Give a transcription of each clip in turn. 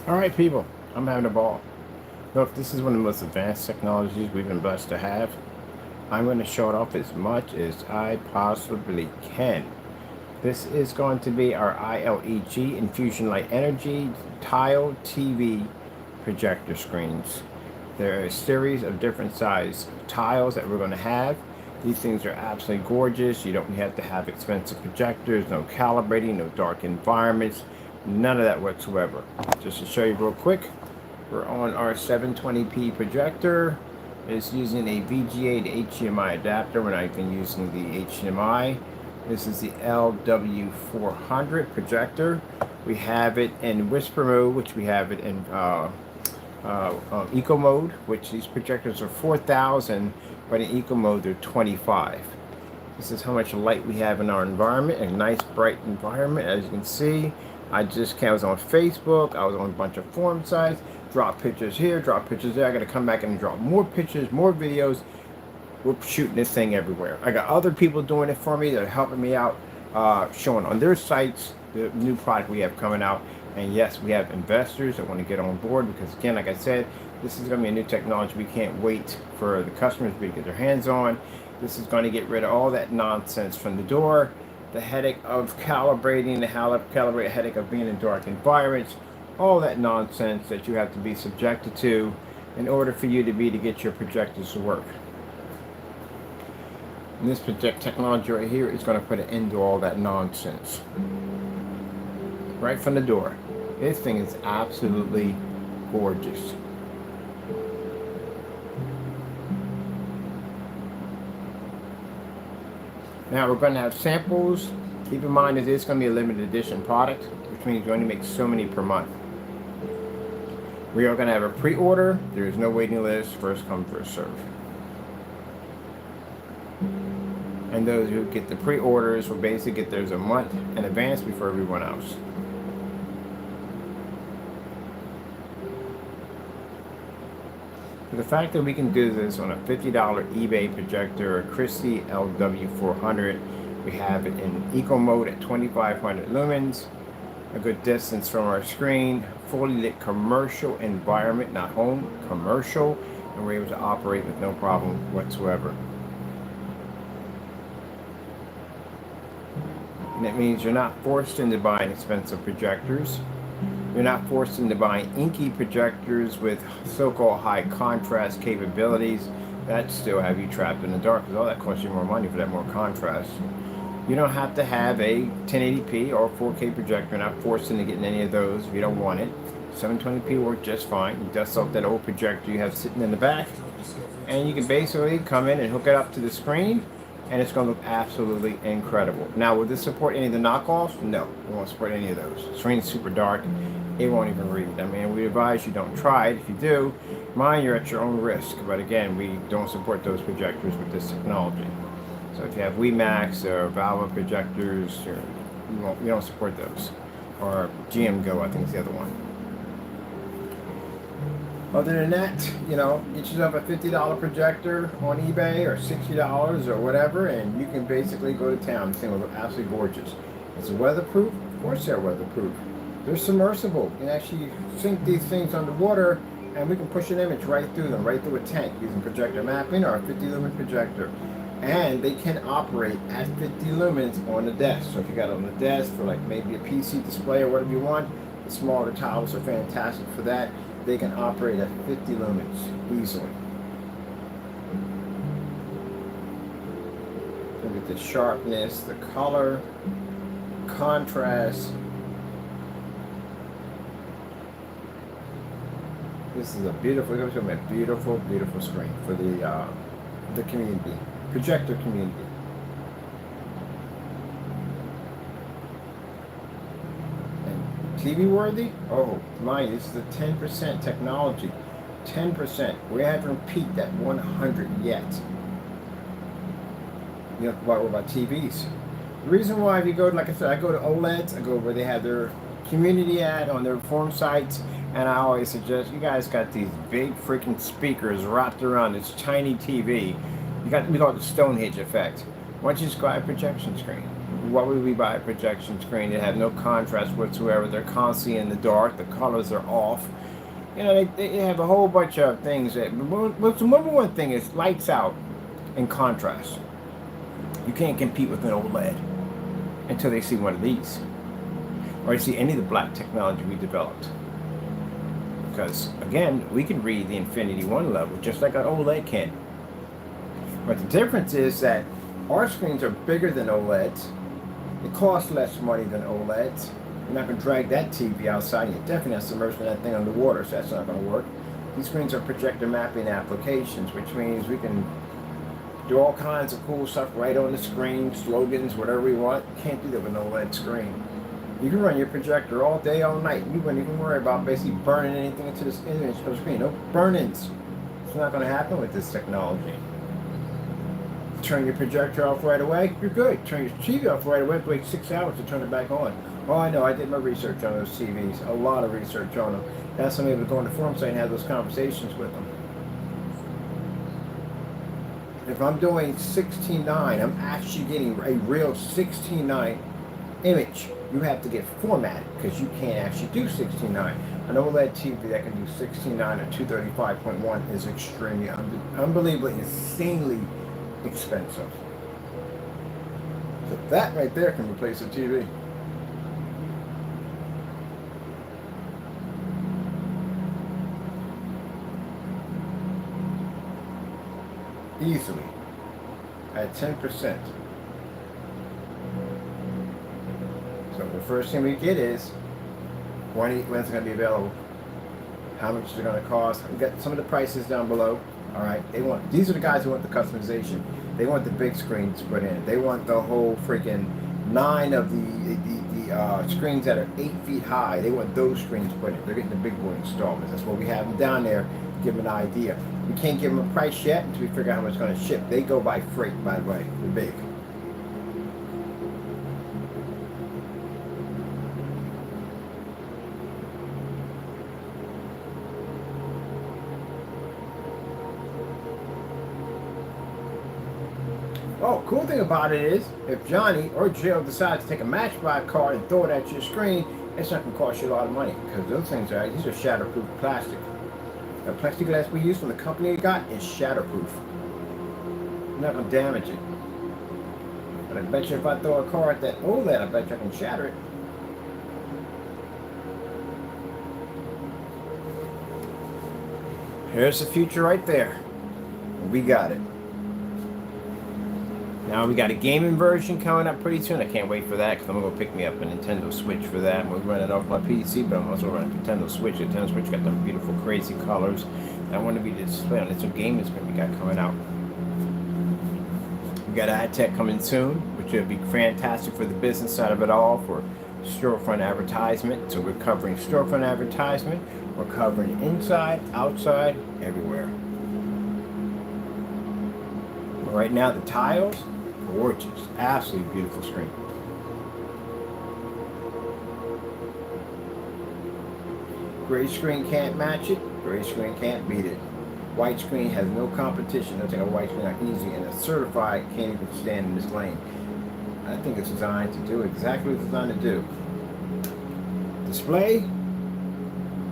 All right, people, I'm having a ball. Look, this is one of the most advanced technologies we've been blessed to have. I'm going to show it off as much as I possibly can. This is going to be our ILEG Infusion Light Energy Tile TV projector screens. There are a series of different size tiles that we're going to have. These things are absolutely gorgeous. You don't have to have expensive projectors, no calibrating, no dark environments, none of that whatsoever. Just to show you real quick, we're on our 720p projector. It's using a VGA to HDMI adapter. We're not even using the HDMI. This is the LW400 projector. We have it in whisper mode, which we have it in eco mode, which these projectors are 4,000, but in eco mode they're 25. This is how much light we have in our environment, a nice bright environment. As you can see, I was on Facebook, I was on a bunch of forum sites, drop pictures here, drop pictures there. I gotta come back and drop more pictures, more videos. We're shooting this thing everywhere. I got other people doing it for me that are helping me out, showing on their sites the new product we have coming out. And yes, we have investors that want to get on board because, again, like I said, this is going to be a new technology we can't wait for the customers to get their hands on. This is going to get rid of all that nonsense from the door, the headache of calibrating, the headache of being in dark environments, all that nonsense that you have to be subjected to in order for you to get your projectors to work. And this technology right here is going to put an end to all that nonsense. Right from the door. This thing is absolutely gorgeous. Now we're going to have samples. Keep in mind that it's going to be a limited edition product, which means you only make so many per month. We are going to have a pre-order. There is no waiting list. First come, first serve. And those who get the pre-orders will basically get theirs a month in advance before everyone else. The fact that we can do this on a $50 eBay projector, a Christie LW400, we have it in eco mode at 2500 lumens, a good distance from our screen, fully lit commercial environment, not home, commercial, and we're able to operate with no problem whatsoever. And that means you're not forced into buying expensive projectors. You're not forced into buying inky projectors with so-called high contrast capabilities that still have you trapped in the dark, because all that costs you more money for that more contrast. You don't have to have a 1080p or 4K projector. You're not forced into getting any of those if you don't want it. 720p works just fine. You dust off that old projector you have sitting in the back, and you can basically come in and hook it up to the screen, and it's going to look absolutely incredible. Now, will this support any of the knockoffs? No, it won't support any of those. The screen is super dark. It won't even read. I mean, we advise you don't try it. If you do, mind you're at your own risk. But again, we don't support those projectors with this technology. So if you have WeMax or Valve projectors, we don't support those. Or GM Go, I think is the other one. Other than that, get yourself a $50 projector on eBay or $60 or whatever, and you can basically go to town. This thing will look absolutely gorgeous. It's weatherproof. Of course they're weatherproof. They're submersible. You can actually sink these things underwater, and we can push an image right through them, right through a tank, using projector mapping or a 50 lumen projector. And they can operate at 50 lumens on the desk. So if you got it on the desk for like maybe a PC display or whatever you want, the smaller tiles are fantastic for that. They can operate at 50 lumens easily. Look at the sharpness, the color, contrast. This is a beautiful screen for the community, projector community. And TV worthy? Oh, mind, this is the 10% technology. 10%. We haven't peaked at 100 yet. You have to worry about TVs. The reason why, if you go, like I said, I go to OLEDs, I go where they have their community ad on their forum sites. And I always suggest, you guys got these big freaking speakers wrapped around this tiny TV. We call it the Stonehenge effect. Why don't you just buy a projection screen? What would we buy a projection screen? They have no contrast whatsoever. They're constantly in the dark. The colors are off. You know, they have a whole bunch of things that. But the number one thing is lights out and contrast. You can't compete with an OLED until they see one of these, or they see any of the black technology we developed. Because again, we can read the Infinity 1 level just like an OLED can. But the difference is that our screens are bigger than OLEDs. It costs less money than OLEDs. You're not going to drag that TV outside. You're definitely not submerging that thing underwater, so that's not going to work. These screens are projector mapping applications, which means we can do all kinds of cool stuff right on the screen, slogans, whatever we want. You can't do that with an OLED screen. You can run your projector all day, all night. You wouldn't even worry about basically burning anything into this image of the screen. No burn-ins. It's not going to happen with this technology. Turn your projector off right away, you're good. Turn your TV off right away, wait 6 hours to turn it back on. Oh, I know, I did my research on those TVs, a lot of research on them. That's somebody to go on the forum site and have those conversations with them. If I'm doing 16:9, I'm actually getting a real 16:9 image. You have to get formatted because you can't actually do 16:9. An OLED TV that can do 16:9 or 235.1 is extremely, unbelievably, insanely expensive. So that right there can replace a TV. Easily. At 10%. So the first thing we get is when's it going to be available? How much is it going to cost? We got some of the prices down below. All right, these are the guys who want the customization. They want the big screens put in. They want the whole freaking 9 of the screens that are 8 feet high. They want those screens put in. They're getting the big boy installments. That's what we have them down there to give them an idea. We can't give them a price yet until we figure out how much it's going to ship. They go by freight, by the way. They're big. Oh, cool thing about it is, if Johnny or Jill decides to take a match by card and throw it at your screen, it's not going to cost you a lot of money because those things these are shatterproof plastic. The plexiglass we use from the company we got is shatterproof. You're not going to damage it. But I bet you if I throw a card at that OLED, I bet you I can shatter it. Here's the future right there. We got it. Now we got a gaming version coming up pretty soon. I can't wait for that because I'm going to pick me up a Nintendo Switch for that. We're running it off my PC, but I'm also running a Nintendo Switch. The Nintendo Switch got them beautiful, crazy colors. I want to be displayed on it. So gaming screen we got coming out. We got ad tech coming soon, which will be fantastic for the business side of it all, for storefront advertisement. So we're covering storefront advertisement. We're covering inside, outside, everywhere. But right now the tiles, gorgeous, absolutely beautiful screen. Gray screen can't match it, gray screen can't beat it. White screen has no competition. They'll take a white screen like Eazy, and a certified can't even stand in this lane. I think it's designed to do exactly what it's designed to do. Display,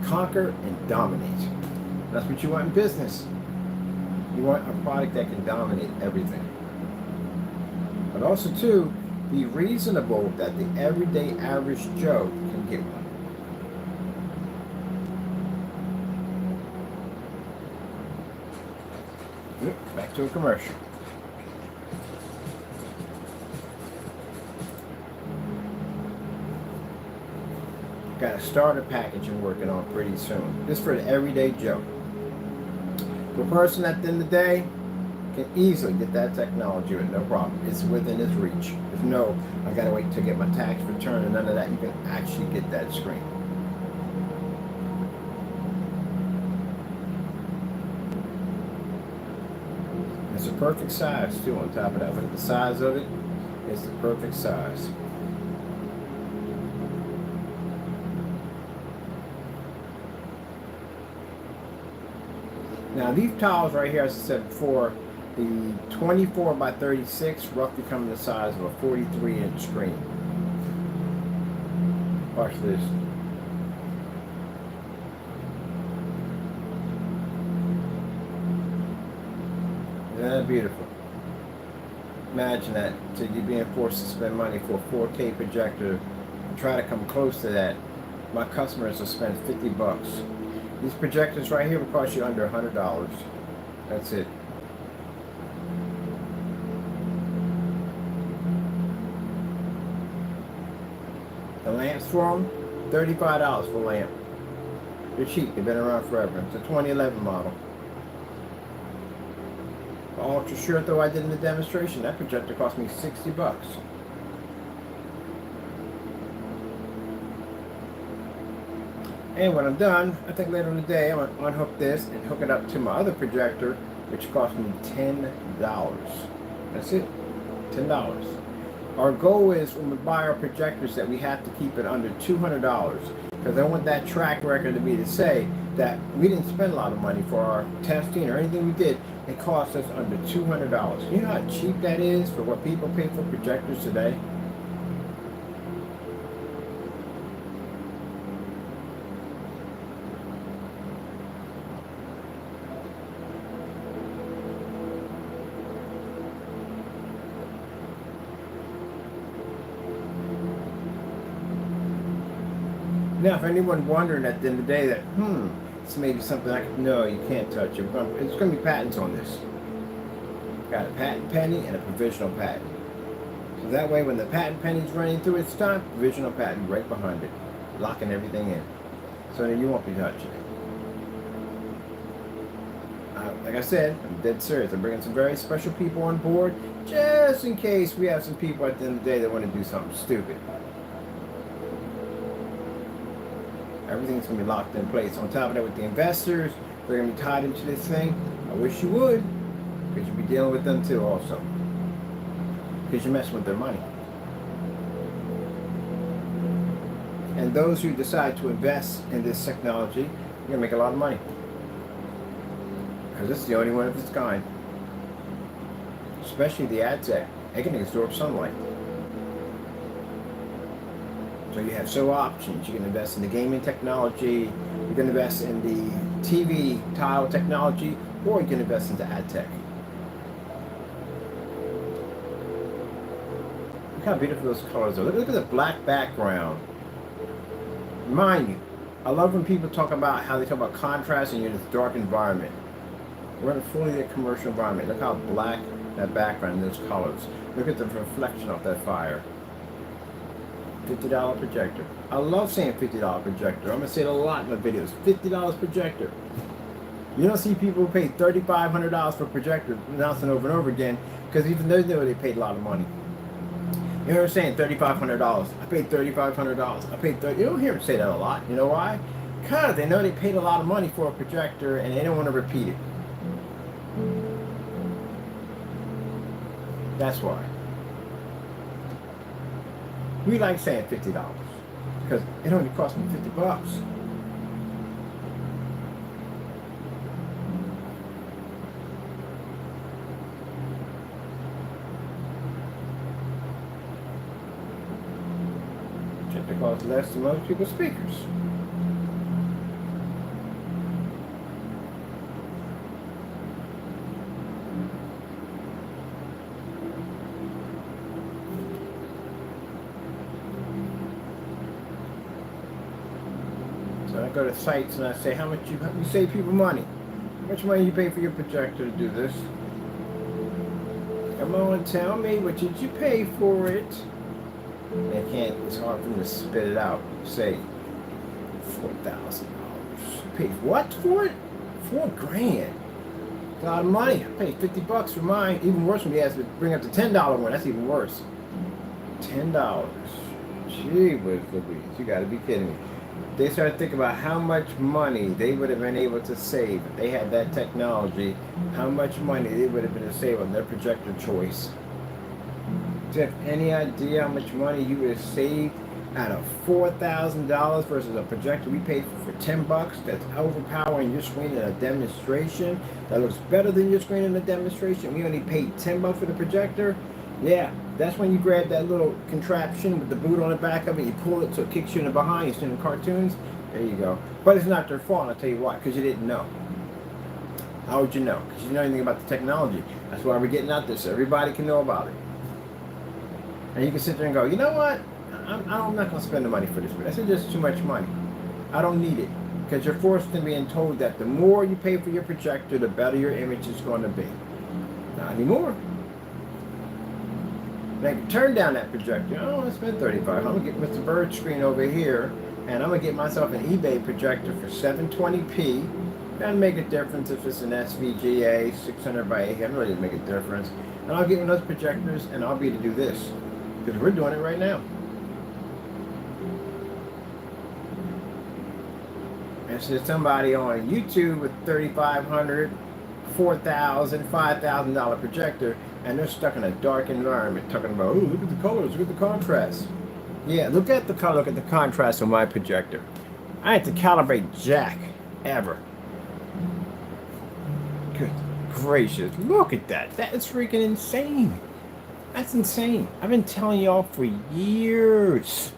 conquer, and dominate. That's what you want in business. You want a product that can dominate everything. But also, too, be reasonable that the everyday average Joe can get one. Back to a commercial. Got a starter package I'm working on pretty soon. This for the everyday Joe. The person at the end of the day can easily get that technology with no problem. It's within its reach. There's no, I gotta wait to get my tax return and none of that. You can actually get that screen. It's a perfect size too on top of that. Look at the size of it. It's the perfect size. Now these tiles right here, as I said before, The 24 by 36 roughly coming the size of a 43-inch screen. Watch this. Isn't that beautiful? Imagine that. So you're being forced to spend money for a 4K projector. Try to come close to that. My customers will spend 50 bucks. These projectors right here will cost you under $100. That's it. The lamps for them, $35 for a lamp. They're cheap. They've been around forever. It's a 2011 model. The ultra short though I did in the demonstration, that projector cost me 60 bucks. And when I'm done, I think later in the day I'm going to unhook this and hook it up to my other projector, which cost me $10. That's it, $10. Our goal is when we buy our projectors that we have to keep it under $200, because I want that track record to be to say that we didn't spend a lot of money for our testing or anything we did. It cost us under $200. You know how cheap that is for what people pay for projectors today? Now, if anyone wondering at the end of the day that, it's maybe something I can, no, you can't touch it. It's going to be patents on this. Got a patent pending and a provisional patent. So that way, when the patent pending's running through its time, provisional patent right behind it, locking everything in. So that you won't be touching it. Like I said, I'm dead serious. I'm bringing some very special people on board, just in case we have some people at the end of the day that want to do something stupid. Everything's going to be locked in place. On top of that, with the investors, they're going to be tied into this thing. I wish you would, because you'll be dealing with them too also. Because you're messing with their money. And those who decide to invest in this technology, you're going to make a lot of money. Because this is the only one of its kind. Especially the ad tech. They can absorb sunlight. So you have several options. You can invest in the gaming technology, you can invest in the TV tile technology, or you can invest into ad tech. Look how beautiful those colors are. Look at the black background. Mind you, I love when people talk about how they talk about contrast and you're in this dark environment. We're in a fully lit commercial environment. Look how black that background and those colors. Look at the reflection of that fire. $50 projector. I love saying $50 projector. I'm going to say it a lot in my videos. $50 projector. You don't see people who pay $3,500 for a projector announcing over and over again, because even they know they paid a lot of money. You know what I'm saying? $3,500. I paid $3,500. I paid $30. You don't hear them say that a lot. You know why? Because they know they paid a lot of money for a projector and they don't want to repeat it. That's why. We like saying $50 because it only cost me 50 bucks. It costs less than most people's speakers. So I go to sites and I say, how much you save people money? How much money you pay for your projector to do this? Come on, tell me, what did you pay for it? They can't, it's hard for them to spit it out. Say, $4,000. Paid what for it? $4,000. It's a lot of money. I paid 50 bucks for mine. Even worse when you have to bring up the $10 one. That's even worse. $10. Gee whiz Louise, you gotta be kidding me. They started thinking about how much money they would have been able to save if they had that technology. How much money they would have been able to save on their projector choice. Do you have any idea how much money you would have saved out of $4,000 versus a projector we paid for $10 that's overpowering your screen in a demonstration, that looks better than your screen in a demonstration. We only paid $10 for the projector. Yeah, that's when you grab that little contraption with the boot on the back of it, you pull it so it kicks you in the behind, you see in the cartoons. There you go. But it's not their fault, I'll tell you why, because you didn't know. How would you know? Because you didn't know anything about the technology. That's why we're getting out this so everybody can know about it. And you can sit there and go, you know what? I'm not going to spend the money for this. That's just too much money. I don't need it. Because you're forced into being told that the more you pay for your projector, the better your image is going to be. Not anymore. Now, turn down that projector. I don't want to spend $35. I'm going to get Mr. Bird screen over here, and I'm going to get myself an eBay projector for 720p. Doesn't make a difference if it's an SVGA 600 by 800. Really doesn't make a difference. And I'll get one of those projectors, and I'll be able to do this. Because we're doing it right now. And so there's somebody on YouTube with $3,500, $4,000, $5,000 projector, and they're stuck in a dark environment talking about, oh, look at the colors, look at the contrast. Yeah, look at the color, look at the contrast on my projector. I had to calibrate jack ever. Good gracious, look at that. That is freaking insane. That's insane. I've been telling y'all for years.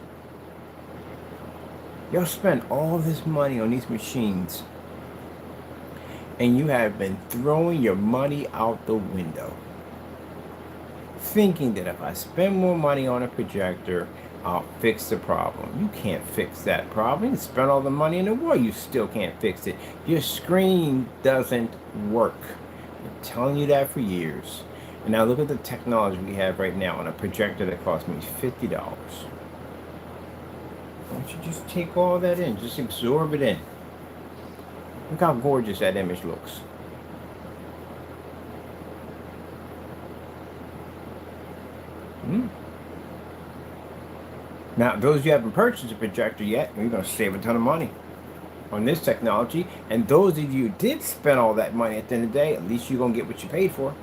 Y'all spend all this money on these machines, and you have been throwing your money out the window, thinking that if I spend more money on a projector, I'll fix the problem. You can't fix that problem. You spend all the money in the world, you still can't fix it. Your screen doesn't work. I've been telling you that for years. And now look at the technology we have right now on a projector that cost me $50. Why don't you just take all that in? Just absorb it in. Look how gorgeous that image looks. Now, those of you haven't purchased a projector yet, you're going to save a ton of money on this technology. And those of you who did spend all that money at the end of the day, at least you're going to get what you paid for.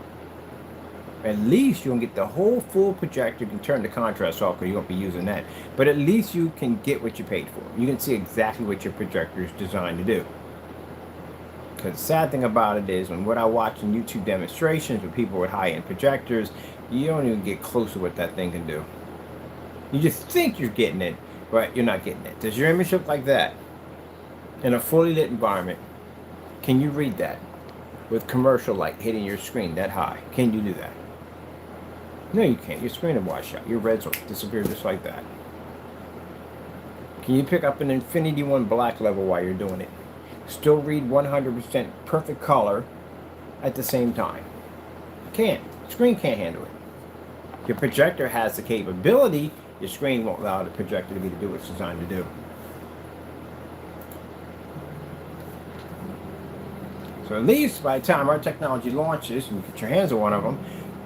At least you can get the whole full projector. You can turn the contrast off because you won't be using that. But at least you can get what you paid for. You can see exactly what your projector is designed to do. Because the sad thing about it is, when what I watch in YouTube demonstrations with people with high-end projectors, you don't even get close to what that thing can do. You just think you're getting it, but you're not getting it. Does your image look like that? In a fully lit environment, can you read that? With commercial light hitting your screen that high, can you do that? No, you can't. Your screen will wash out. Your reds will disappear just like that. Can you pick up an Infinity 1 black level while you're doing it? Still read 100% perfect color at the same time? Can't. Screen can't handle it. Your projector has the capability. Your screen won't allow the projector to do what it's designed to do. So at least by the time our technology launches and you get your hands on one of them,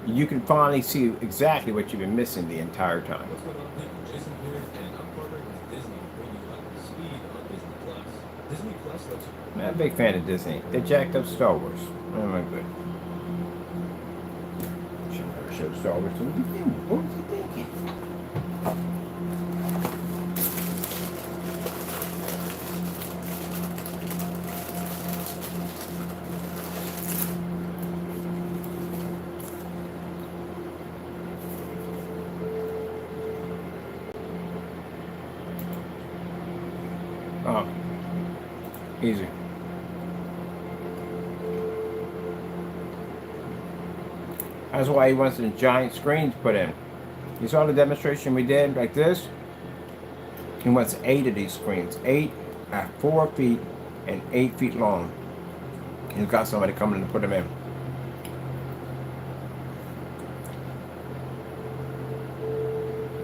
you can finally see exactly what you've been missing the entire time. What's going on, people? Jason here, and I'm partnering with Disney, bringing you up to speed on Disney Plus. Disney Plus lets you... I'm not a big fan of Disney. They jacked up Star Wars. Oh my good. Should never show Star Wars to me. What was he thinking? Oh, easy. That's why he wants some giant screens put in. You saw the demonstration we did like this? He wants 8 of these screens. 8 at 4 feet and 8 feet long. He's got somebody coming in to put them in.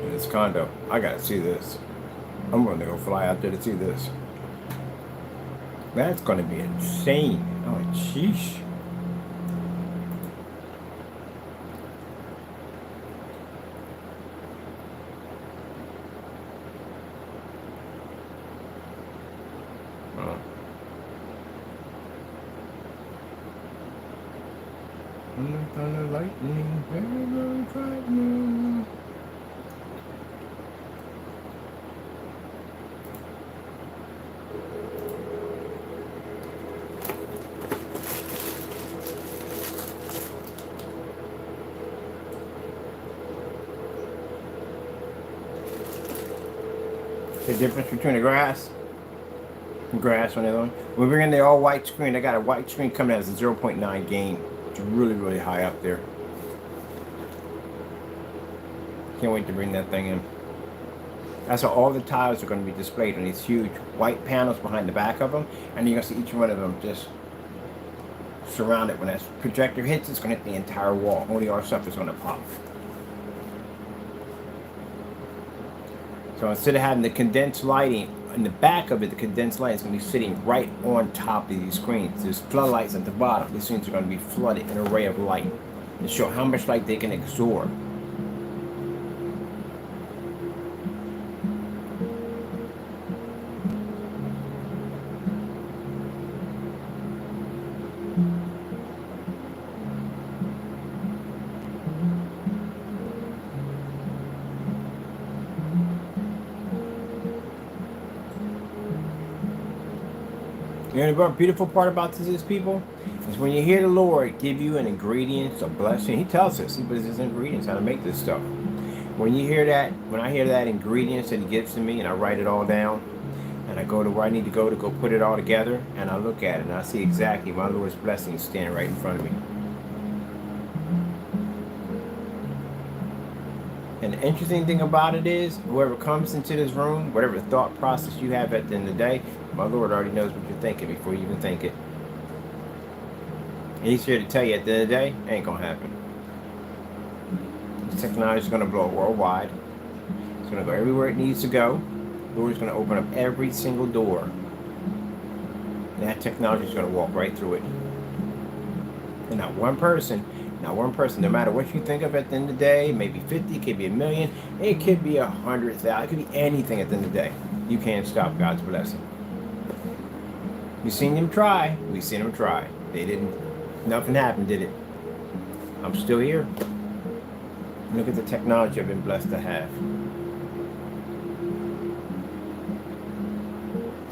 In his condo. I gotta see this. I'm going to go fly out there to see this. That's going to be insane. Oh, sheesh. Oh. Thunder, lightning, very, very frightening. The difference between the grass and grass on the other one. When we're in the all white screen, I got a white screen coming out as a 0.9 gain. It's really, really high up there. Can't wait to bring that thing in. That's how all the tiles are going to be displayed on these huge white panels behind the back of them. And you're going to see each one of them just surrounded. When that projector hits, it's going to hit the entire wall. Only our stuff is going to pop. So instead of having the condensed lighting in the back of it, the condensed light is going to be sitting right on top of these screens. There's floodlights at the bottom. These screens are going to be flooded in an array of light to show how much light they can absorb. You know, the beautiful part about this is, people, is when you hear the Lord give you an ingredients, a blessing. He tells us, he puts his ingredients, how to make this stuff. When you hear that, when I hear that ingredients that he gives to me, and I write it all down, and I go to where I need to go put it all together, and I look at it, and I see exactly my Lord's blessing standing right in front of me. And the interesting thing about it is, whoever comes into this room, whatever thought process you have at the end of the day, my Lord already knows what you're thinking before you even think it. And he's here to tell you at the end of the day, it ain't gonna happen. This technology is gonna blow worldwide. It's gonna go everywhere it needs to go. The Lord is gonna open up every single door. And that technology is gonna walk right through it. And not one person, no matter what you think of at the end of the day, maybe 50, it could be 1,000,000, it could be 100,000, it could be anything at the end of the day. You can't stop God's blessing. We've seen them try. We've seen them try. They didn't, nothing happened, did it? I'm still here. Look at the technology I've been blessed to have.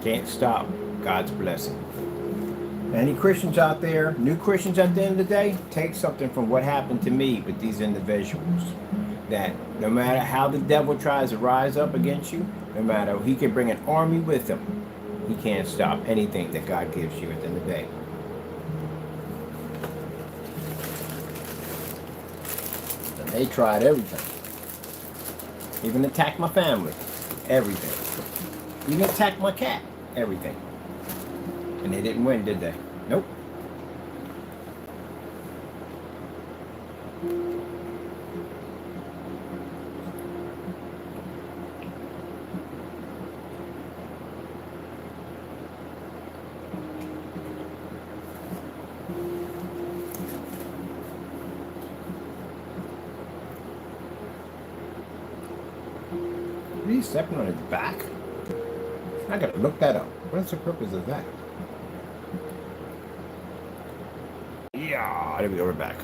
Can't stop God's blessing. Any Christians out there, new Christians at the end of the day, take something from what happened to me with these individuals. That no matter how the devil tries to rise up against you, no matter, he can bring an army with him. He can't stop anything that God gives you at the end of the day. And they tried everything. Even attacked my family. Everything. Even attacked my cat. Everything. And they didn't win, did they? Nope. Are you stepping on his back? I gotta look that up. What's the purpose of that? Yeah, there we go, we're back.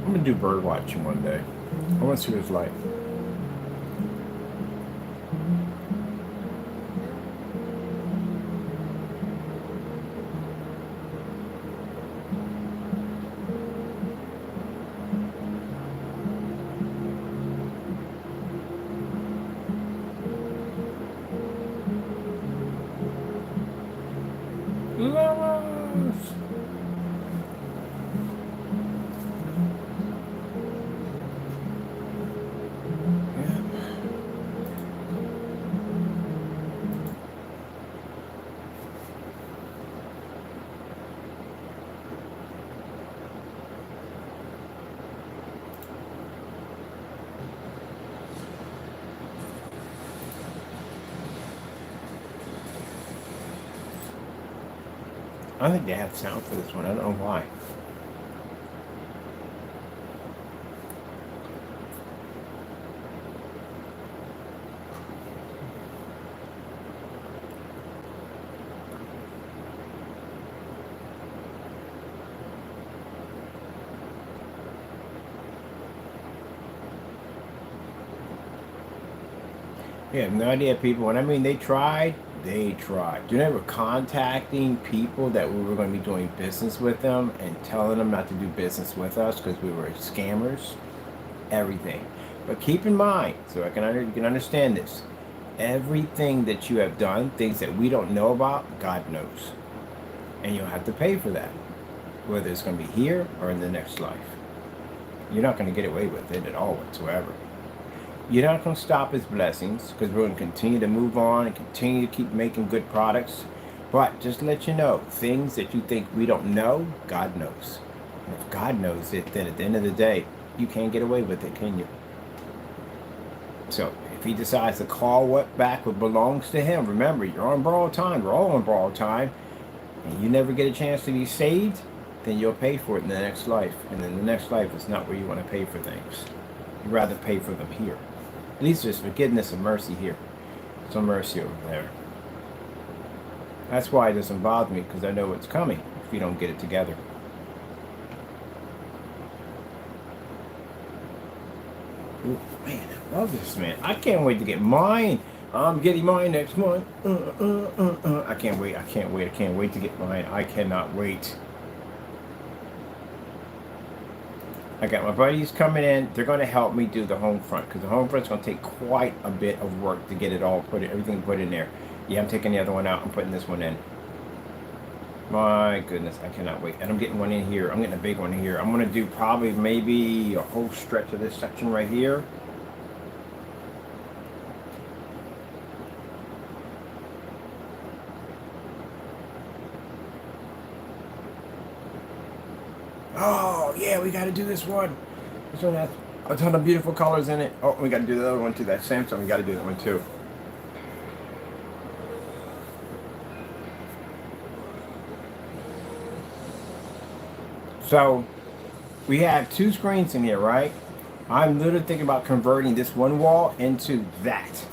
I'm gonna do bird watching one day. I want to see what it's like. I think they have sound for this one. I don't know why. You have no idea, people. When I mean they tried, they tried. You know, they were contacting people that we were going to be doing business with them and telling them not to do business with us because we were scammers. Everything. But keep in mind, so you can understand this. Everything that you have done, things that we don't know about, God knows. And you'll have to pay for that. Whether it's going to be here or in the next life. You're not going to get away with it at all whatsoever. You're not going to stop his blessings because we're going to continue to move on and continue to keep making good products. But just to let you know, things that you think we don't know, God knows. And if God knows it, then at the end of the day, you can't get away with it, can you? So if he decides to call what back what belongs to him, remember, you're on borrowed time. We're all on borrowed time. And you never get a chance to be saved, then you'll pay for it in the next life. And then the next life is not where you want to pay for things. You'd rather pay for them here. At least there's forgiveness and mercy here. Some mercy over there. That's why it doesn't bother me, because I know it's coming if you don't get it together. Ooh, man, I love this, man. I can't wait to get mine. I'm getting mine next month. I can't wait. I can't wait. I can't wait to get mine. I cannot wait. I got my buddies coming in. They're going to help me do the home front because the home front's going to take quite a bit of work to get it all everything put in there. Yeah, I'm taking the other one out. I'm putting this one in. My goodness, I cannot wait. And I'm getting one in here. I'm getting a big one here. I'm going to do probably maybe a whole stretch of this section right here. Oh, yeah, we got to do this one. This one has a ton of beautiful colors in it. Oh, we got to do the other one too. That Samsung, we got to do that one too. So, we have two screens in here, right? I'm literally thinking about converting this one wall into that.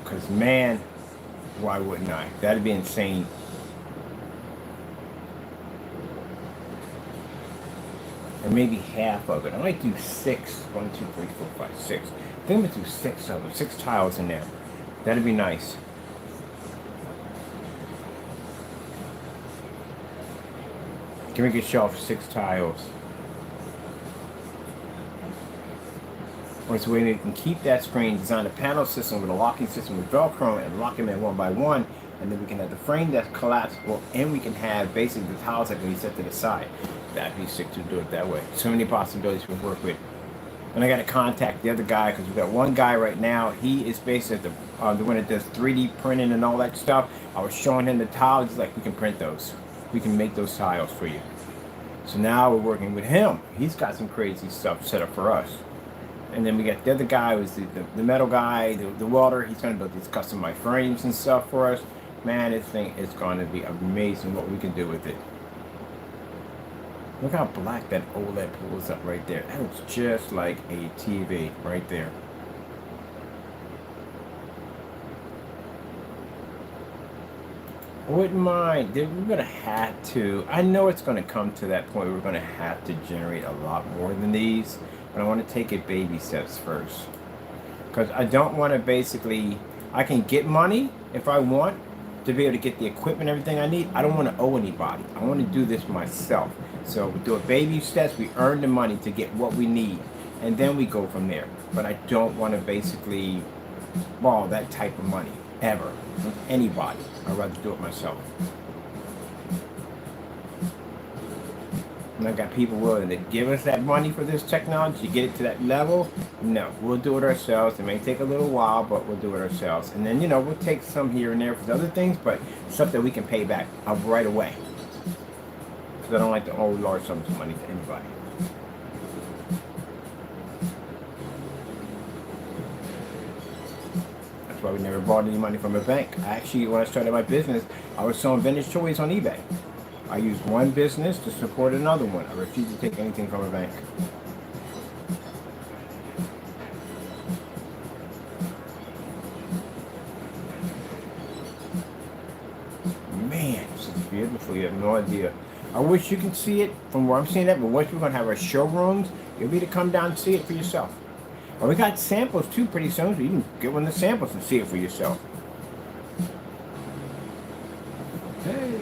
Because, man, why wouldn't I? That'd be insane. Or maybe half of it. I might do 6. 1, 2, 3, 4, 5, 6. I think I'm going to do 6 of them. 6 tiles in there. That'd be nice. Can we get shelf 6 tiles? Or so we can keep that screen, design a panel system with a locking system with Velcro and lock them in one by one. And then we can have the frame that's collapsible, and we can have basically the tiles that can be set to the side. That'd be sick to do it that way. So many possibilities we work with. And I got to contact the other guy because we got one guy right now. He is basically the one that does 3D printing and all that stuff. I was showing him the tiles. He's like, we can print those. We can make those tiles for you. So now we're working with him. He's got some crazy stuff set up for us. And then we got the other guy who's the metal guy, the welder. He's going to build these customized frames and stuff for us. Man, this thing is going to be amazing what we can do with it. Look how black that OLED pulls up right there. That looks just like a TV right there. I wouldn't mind. We're going to have to. I know it's going to come to that point where we're going to have to generate a lot more than these. But I want to take it baby steps first. Because I don't want to basically. I can get money if I want to be able to get the equipment and everything I need. I don't want to owe anybody. I want to do this myself. So we do a baby steps. We earn the money to get what we need. And then we go from there. But I don't want to basically borrow that type of money. Ever. From anybody. I'd rather do it myself. And I got people willing to give us that money for this technology to get it to that level. No, we'll do it ourselves. It may take a little while, but we'll do it ourselves. And then, we'll take some here and there for other things, but stuff that we can pay back right away. Because I don't like to owe large sums of money to anybody. That's why we never borrowed any money from a bank. Actually, when I started my business, I was selling vintage toys on eBay. I used one business to support another one. I refuse to take anything from a bank. Man, this is beautiful. You have no idea. I wish you could see it from where I'm seeing it, but once we're going to have our showrooms, you'll be to come down and see it for yourself. Well, we got samples too pretty soon, so you can get one of the samples and see it for yourself. Hey.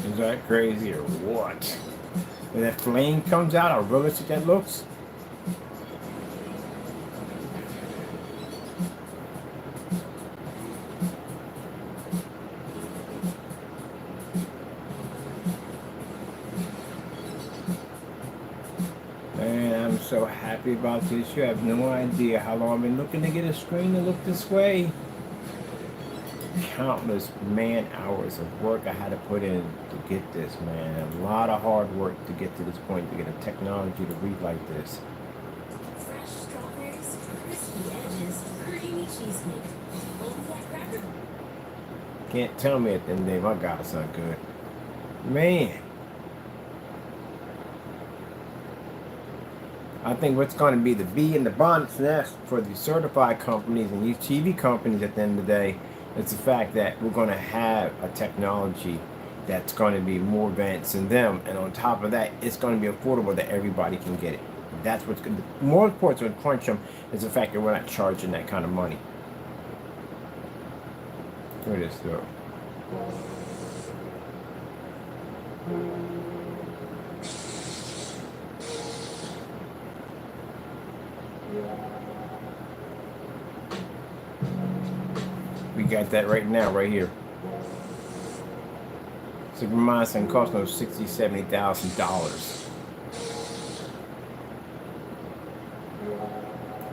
Is that crazy or what? When that flame comes out, how realistic that looks. Man, I'm so happy about this. You have no idea how long I've been looking to get a screen to look this way. Countless man hours of work I had to put in to get this, man. A lot of hard work to get to this point, to get a technology to read like this. Fresh strawberries, crispy edges, creamy cheesecake. Old flat cracker. Can't tell me at the end of the day my God, it's not good. Man. I think what's going to be the bee in the bonnet nest for the certified companies and these TV companies at the end of the day is the fact that we're going to have a technology that's going to be more advanced than them. And on top of that, it's going to be affordable that everybody can get it. That's what's good. More important to crunch them is the fact that we're not charging that kind of money. Look at this though. We got that right now, right here. Supermod's cost no $60,000, $70,000.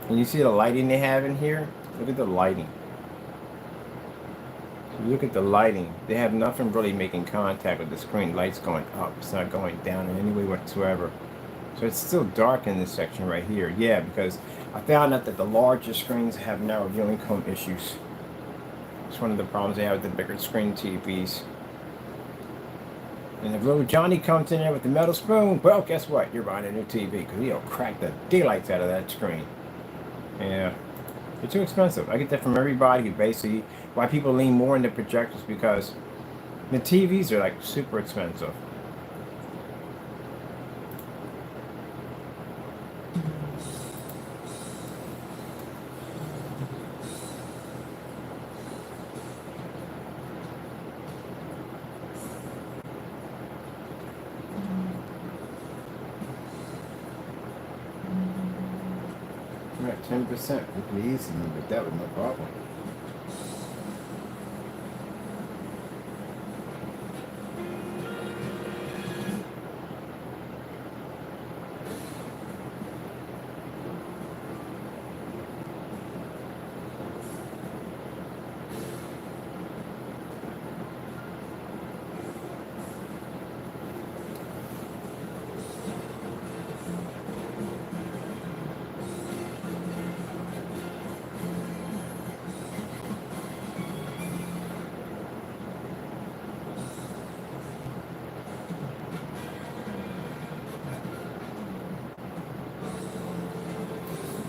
And you see the lighting they have in here? Look at the lighting. Look at the lighting. They have nothing really making contact with the screen. Light's going up. It's not going down in any way whatsoever. So it's still dark in this section right here. Yeah, because I found out that the larger screens have narrow viewing cone issues. It's one of the problems they have with the bigger screen TVs. And if little Johnny comes in there with the metal spoon, well, guess what? You're buying a new TV because he'll crack the daylights out of that screen. Yeah, they're too expensive. I get that from everybody who basically, why people lean more into projectors, because the TVs are like super expensive. We're at 10%. We could easily with that with no problem.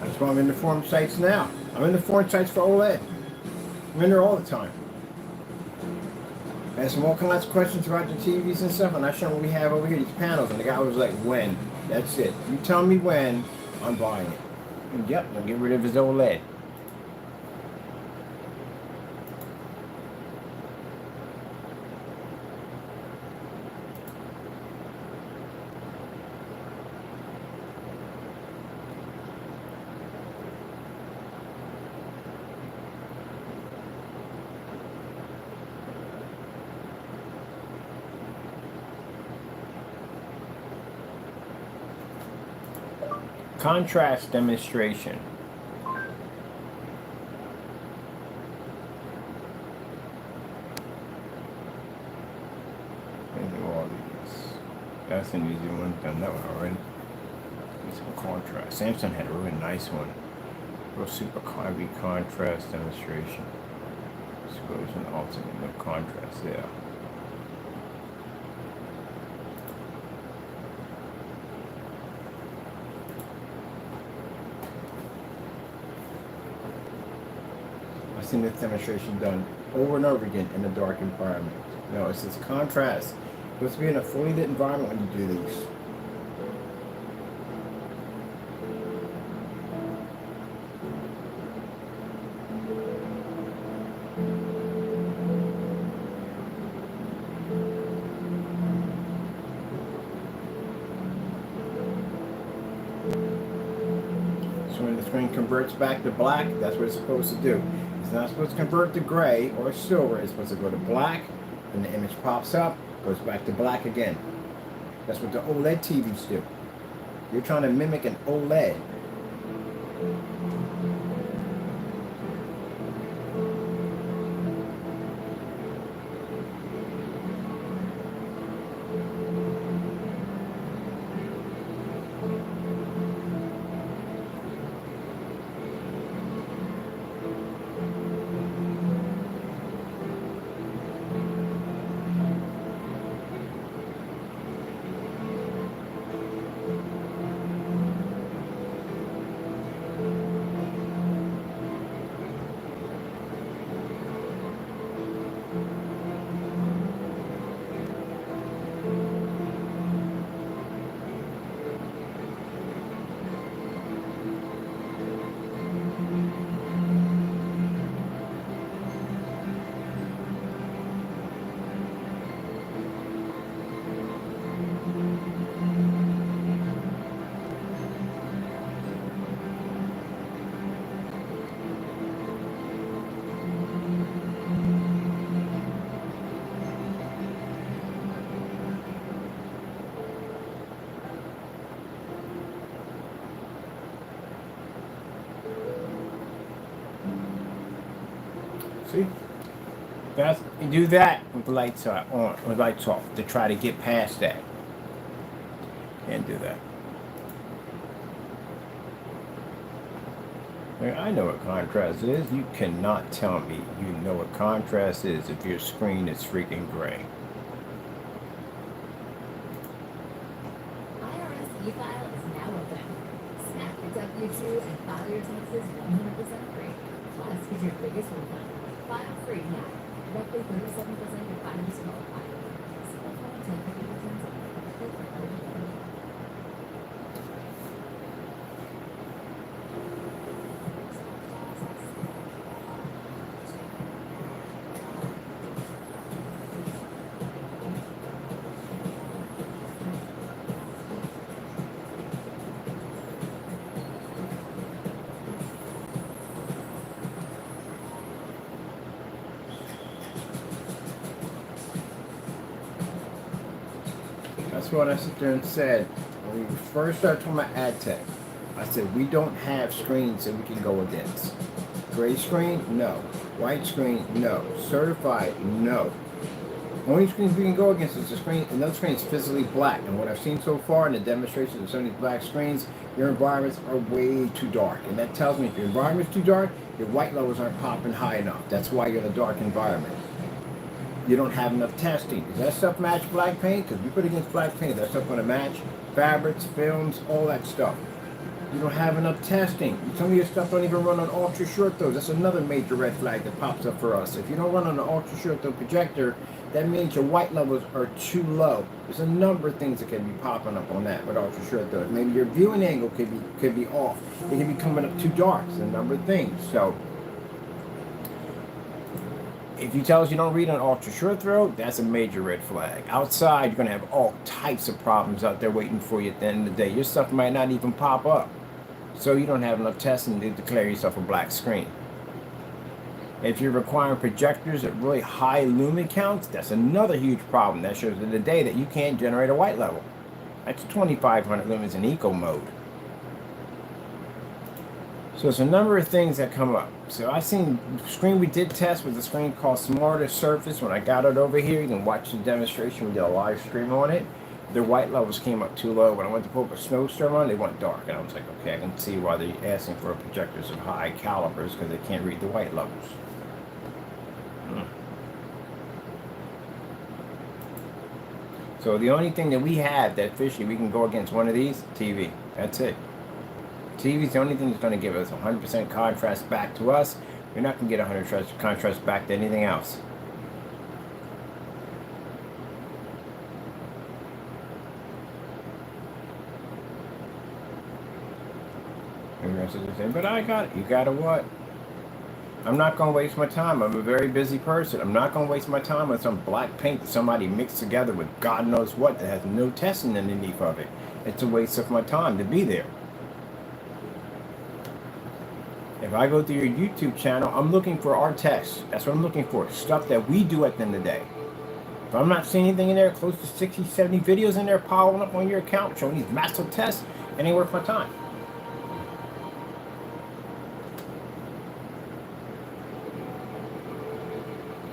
That's why I'm in the forum sites now. I'm in the forum sites for OLED. I'm in there all the time. Asked him all kinds of questions about the TVs and stuff, and I showed him what we have over here, these panels, and the guy was like, when? That's it. You tell me when, I'm buying it. And yep, I'll get rid of his OLED. Contrast demonstration. All these. That's an easy one. Done that one already. Get some contrast. Samsung had a really nice one. Real super heavy contrast demonstration. Explosion ultimate, no contrast there. I've seen this demonstration done over and over again in a dark environment. No, it's this contrast. It's supposed to be in a fully lit environment when you do these. So when the screen converts back to black, that's what it's supposed to do. It's not supposed to convert to gray or silver. It's supposed to go to black, and the image pops up, goes back to black again. That's what the OLED TVs do. You're trying to mimic an OLED. See? That's, you do that with the lights on, with lights off, to try to get past that. Can't do that. I mean, I know what contrast is. You cannot tell me you know what contrast is if your screen is freaking gray. IRS e-file is now open. Snap your W-2 and file your taxes 100% free. Plus, get your biggest refund. File free now. Roughly 37% of filers qualify. Simple file 10 returns on click or eligibility. That's what I sit there and said when we first started talking about ad tech. I said we don't have screens that we can go against. Gray screen, no. White screen, no. Certified, no. Only screens we can go against is the screen. Another screen is physically black. And what I've seen so far in the demonstrations of some of these black screens, your environments are way too dark. And that tells me if your environment's too dark, your white levels aren't popping high enough. That's why you're in a dark environment. You don't have enough testing. Does that stuff match black paint? Because we put against black paint, that stuff going to match fabrics, films, all that stuff. You don't have enough testing. Some of your stuff don't even run on ultra short throws. That's another major red flag that pops up for us. If you don't run on an ultra short throw projector, that means your white levels are too low. There's a number of things that can be popping up on that with ultra short throw. Maybe your viewing angle could be off. It could be coming up too dark. There's a number of things. So if you tell us you don't read on ultra short throw, that's a major red flag. Outside, you're gonna have all types of problems out there waiting for you at the end of the day. Your stuff might not even pop up. So you don't have enough testing to declare yourself a black screen. If you're requiring projectors at really high lumen counts, that's another huge problem. That shows in the day that you can't generate a white level. That's 2,500 lumens in eco mode. So there's a number of things that come up. So I seen the screen we did test was a screen called Smarter Surface. When I got it over here, you can watch the demonstration. We did a live stream on it. Their white levels came up too low. When I went to pull up a snowstorm on, they went dark. And I was like, okay, I can see why they're asking for projectors of high calibers, because they can't read the white levels. So the only thing that we have that officially we can go against one of these, TV. That's it. TV is the only thing that's going to give us 100% contrast back to us. You're not going to get 100% contrast back to anything else. But I got it. You got to what? I'm not going to waste my time. I'm a very busy person. I'm not going to waste my time on some black paint that somebody mixed together with God knows what that has no testing underneath of it. It's a waste of my time to be there. If I go to your YouTube channel, I'm looking for our tests. That's what I'm looking for. Stuff that we do at the end of the day. If I'm not seeing anything in there, close to 60, 70 videos in there piling up on your account showing these massive tests, it ain't worth my time.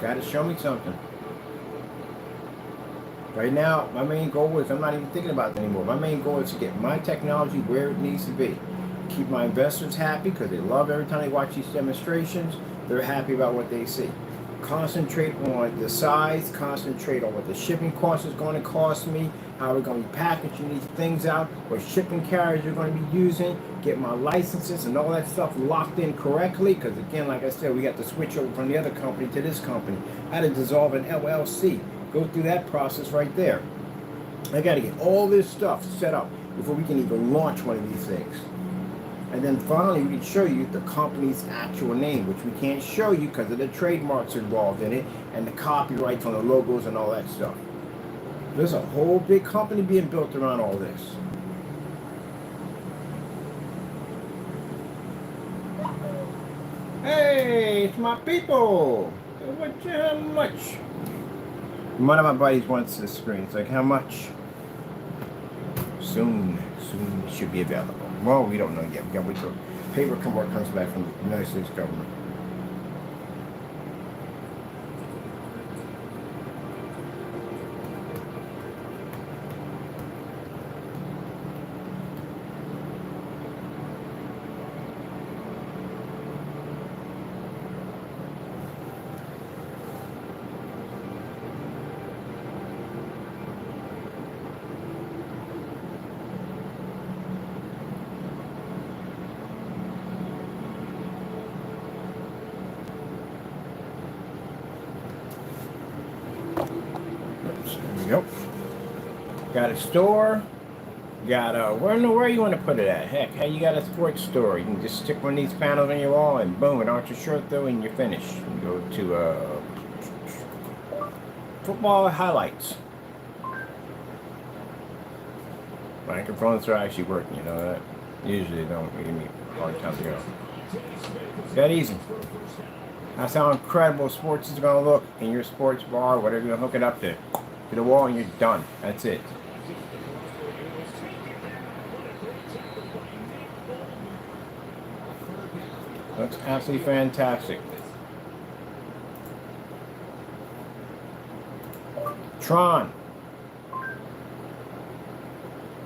Gotta show me something. Right now, my main goal is, I'm not even thinking about it anymore. My main goal is to get my technology where it needs to be. Keep my investors happy, because they love every time they watch these demonstrations. They're happy about what they see. Concentrate on the size, concentrate on what the shipping cost is going to cost me, how we're going to be packaging these things out, what shipping carriers you're going to be using, get my licenses and all that stuff locked in correctly, because again, like I said, we got to switch over from the other company to this company. I had to dissolve an LLC, go through that process right there. I got to get all this stuff set up before we can even launch one of these things. And then finally, we can show you the company's actual name, which we can't show you because of the trademarks involved in it and the copyrights on the logos and all that stuff. There's a whole big company being built around all this. Hey, it's my people. How much? One of my buddies wants this screen. It's like, how much? Soon it should be available. Well, we don't know yet. We gotta wait till paperwork comes back from the United States government. Yep. Got a store. Got a, where you want to put it at? Heck, hey, you got a sports store. You can just stick one of these panels on your wall and boom, an ultra short throw and you're finished. You go to football highlights. Microphones are actually working, you know that? Usually they don't give me a hard time to go. That easy. That's how incredible sports is going to look in your sports bar, whatever you hook it up to the wall, and you're done. That's it. Looks absolutely fantastic. Tron.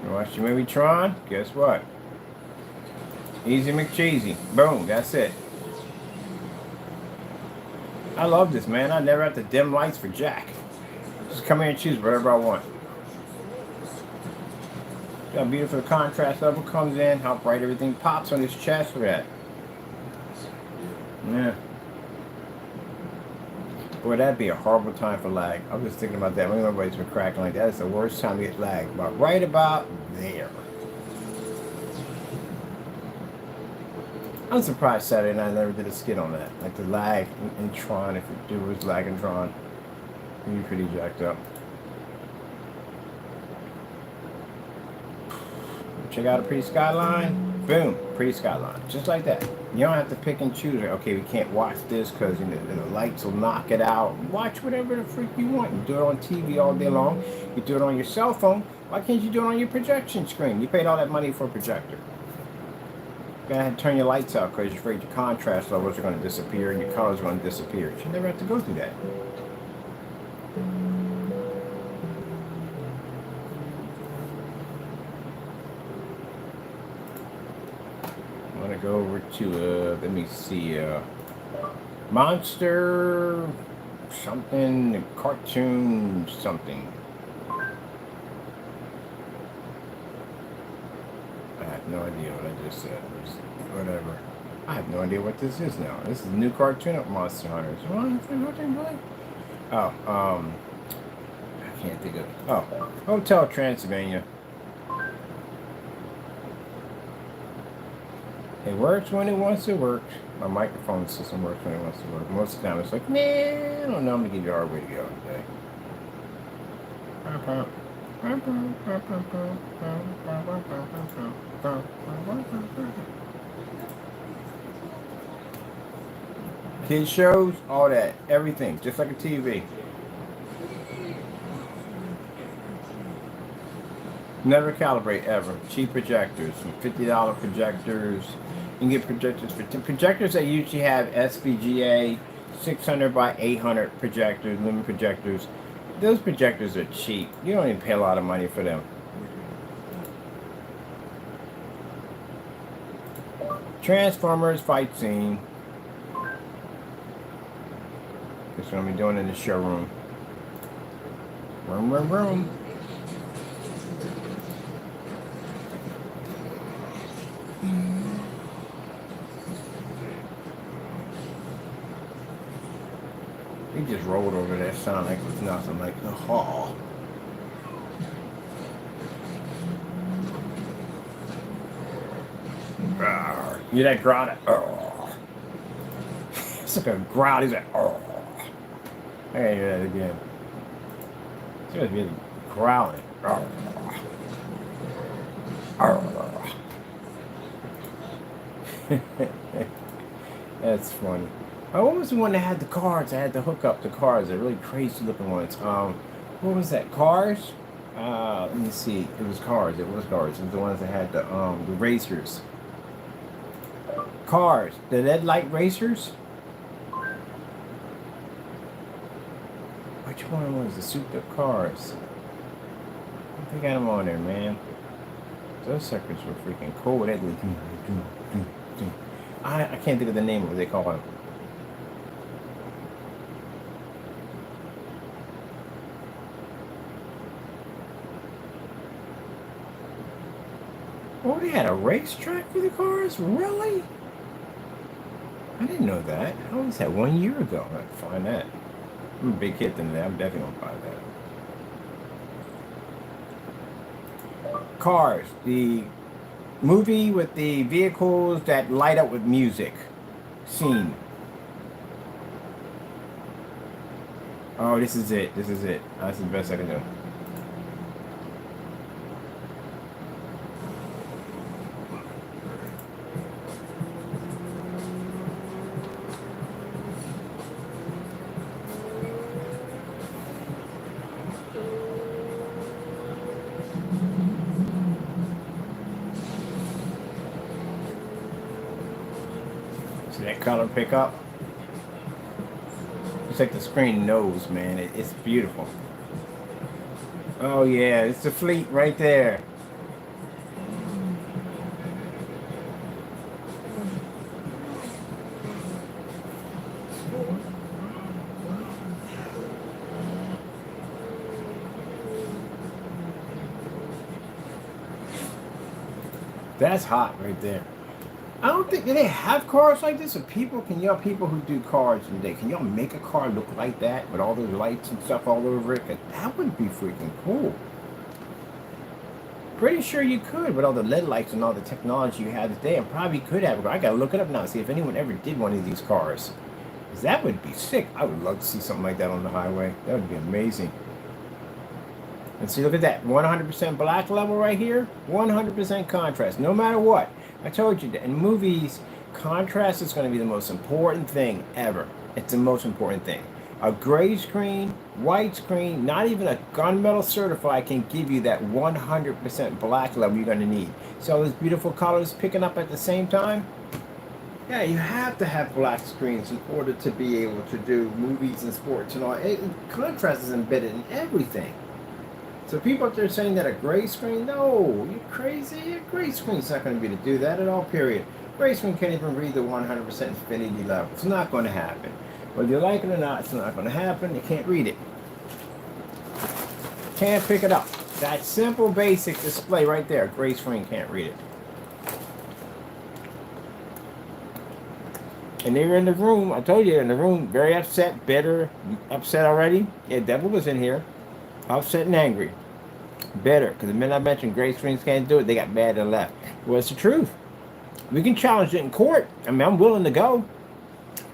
You watch the movie Tron? Guess what? Easy McCheesy. Boom, that's it. I love this, man. I never have to dim lights for jack. Just come here and choose whatever I want. See how beautiful the contrast level comes in, how bright everything pops on this chest. Look at that. Yeah. Boy, that'd be a horrible time for lag. I was just thinking about that. When everybody's been cracking like that, it's the worst time to get lag. About right about there. I'm surprised Saturday night I never did a skit on that. Like the lag in Tron, if it was lag in Tron, it'd be pretty jacked up. Check out a pretty skyline. Boom, pretty skyline. Just like that. You don't have to pick and choose. Like, okay, we can't watch this because the lights will knock it out. Watch whatever the freak you want. You do it on TV all day long. You do it on your cell phone. Why can't you do it on your projection screen? You paid all that money for a projector. You're going to have to turn your lights out because you're afraid your contrast levels are going to disappear and your colors are going to disappear. You never have to go through that. Go over to let me see, monster something, cartoon something. I have no idea what I just said. Whatever. I have no idea what this is now. This is a new cartoon of Monster Hunters. Oh, I can't think of it. Oh, Hotel Transylvania. It works when it wants to work. My microphone system works when it wants to work. Most of the time it's like, nah, I don't know, I'm going to give you our way to go today. Kids shows, all that, everything, just like a TV. Never calibrate ever. Cheap projectors, some $50 projectors. You can get projectors for projectors that usually have SVGA 600 by 800 projectors, lumen projectors. Those projectors are cheap. You don't even pay a lot of money for them. Transformers fight scene. That's what I'm doing in the showroom. Room. He just rolled over that sound like it was nothing, like, oh. You that growl? Oh. It's like a growl. He's like, oh. I gotta hear that again. It's gonna be growling. Oh. That's funny. Oh, what was the one that had the cars? I had to hook up the cars. They're really crazy looking ones. What was that? Cars? Let me see. It was cars. It was the ones that had the racers. Cars. The LED light racers? Which one was the souped up cars? I think I got them on there, man. Those suckers were freaking cool. They did. I can't think of the name of what they call them. Oh, they had a racetrack for the cars? Really? I didn't know that. I always had 1 year ago. I have to find that. I'm a big kid than that. I'm definitely gonna buy that. Cars. The movie with the vehicles that light up with music. Scene. Oh, this is it. This is it. That's the best I can do. See that color pick up? It's like the screen knows, man. It's beautiful. Oh yeah, it's the fleet right there. That's hot right there. I don't think, do they have cars like this? Or people, can y'all people who do cars today, can y'all make a car look like that with all those lights and stuff all over it? 'Cause that would be freaking cool. Pretty sure you could with all the LED lights and all the technology you have today. And probably could have. I gotta look it up now and see if anyone ever did one of these cars. 'Cause that would be sick. I would love to see something like that on the highway. That would be amazing. And see, look at that. 100% black level right here. 100% contrast. No matter what. I told you that in movies, contrast is going to be the most important thing ever. It's the most important thing. A gray screen, white screen, not even a gunmetal certified can give you that 100% black level you're going to need. So all those beautiful colors picking up at the same time. Yeah, you have to have black screens in order to be able to do movies and sports and all. Contrast is embedded in everything. So people out there saying that a gray screen, no, you're crazy. A gray screen's not going to be able to do that at all, period. Gray screen can't even read the 100% infinity level. It's not going to happen. Whether you like it or not, it's not going to happen. You can't read it. Can't pick it up. That simple, basic display right there, gray screen can't read it. And they were in the room, I told you, in the room, very upset, bitter, upset already. Yeah, Devil was in here, upset and angry. Bitter, because the minute I mentioned gray screens can't do it, they got mad and left. Well, it's the truth. We can challenge it in court. I mean, I'm willing to go.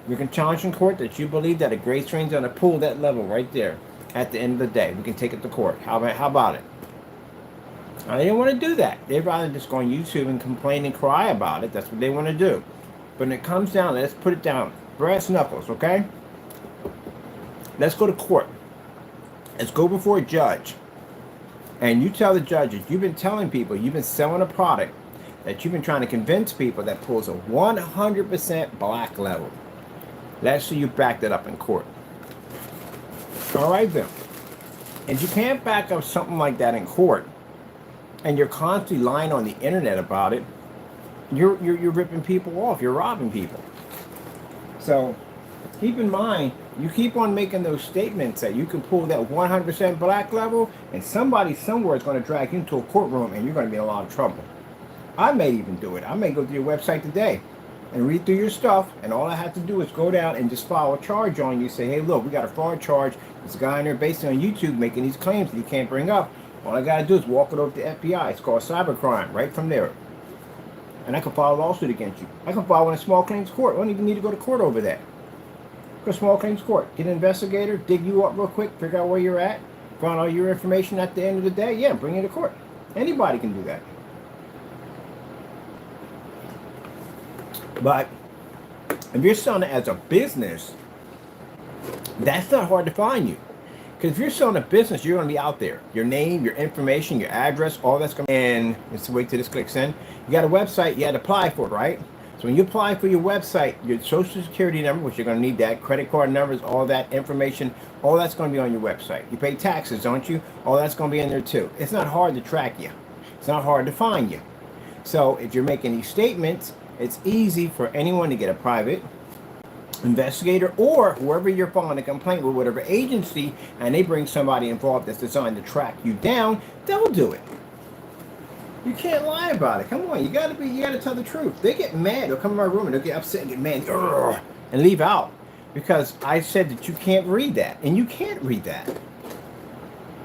We can challenge in court that you believe that a gray screen's going to pull that level right there at the end of the day. We can take it to court. How about it? I didn't want to do that. They'd rather just go on YouTube and complain and cry about it. That's what they want to do. But when it comes down, let's put it down. Brass knuckles, okay? Let's go to court. Let's go before a judge. And you tell the judges, you've been telling people, you've been selling a product that you've been trying to convince people that pulls a 100% black level. Let's see you back that up in court. All right then. And you can't back up something like that in court, and you're constantly lying on the internet about it, you're ripping people off. You're robbing people. So keep in mind, you keep on making those statements that you can pull that 100% black level, and somebody somewhere is going to drag you into a courtroom, and you're going to be in a lot of trouble. I may even do it. I may go to your website today and read through your stuff, and all I have to do is go down and just file a charge on you. Say, hey, look, we got a fraud charge. There's a guy in there based on YouTube making these claims that he can't bring up. All I got to do is walk it over to the FBI. It's called cybercrime, right from there. And I can file a lawsuit against you. I can file one in small claims court. I don't even need to go to court over that. Go to small claims court. Get an investigator, dig you up real quick, figure out where you're at, find all your information at the end of the day. Yeah, bring you to court. Anybody can do that. But if you're selling it as a business, that's not hard to find you. Because if you're selling a business, you're going to be out there. Your name, your information, your address, all that's going to be. And let's wait till this clicks in. You got a website, you had to apply for it, right? So when you apply for your website, your social security number, which you're going to need that, credit card numbers, all that information, all that's going to be on your website. You pay taxes, don't you? All that's going to be in there too. It's not hard to track you. It's not hard to find you. So if you're making these statements, it's easy for anyone to get a private investigator or whoever you're filing a complaint with, whatever agency, and they bring somebody involved that's designed to track you down, they'll do it. You can't lie about it. Come on, you gotta tell the truth. They get mad. They'll come in my room and they'll get upset and get mad and leave out because I said that you can't read that, and you can't read that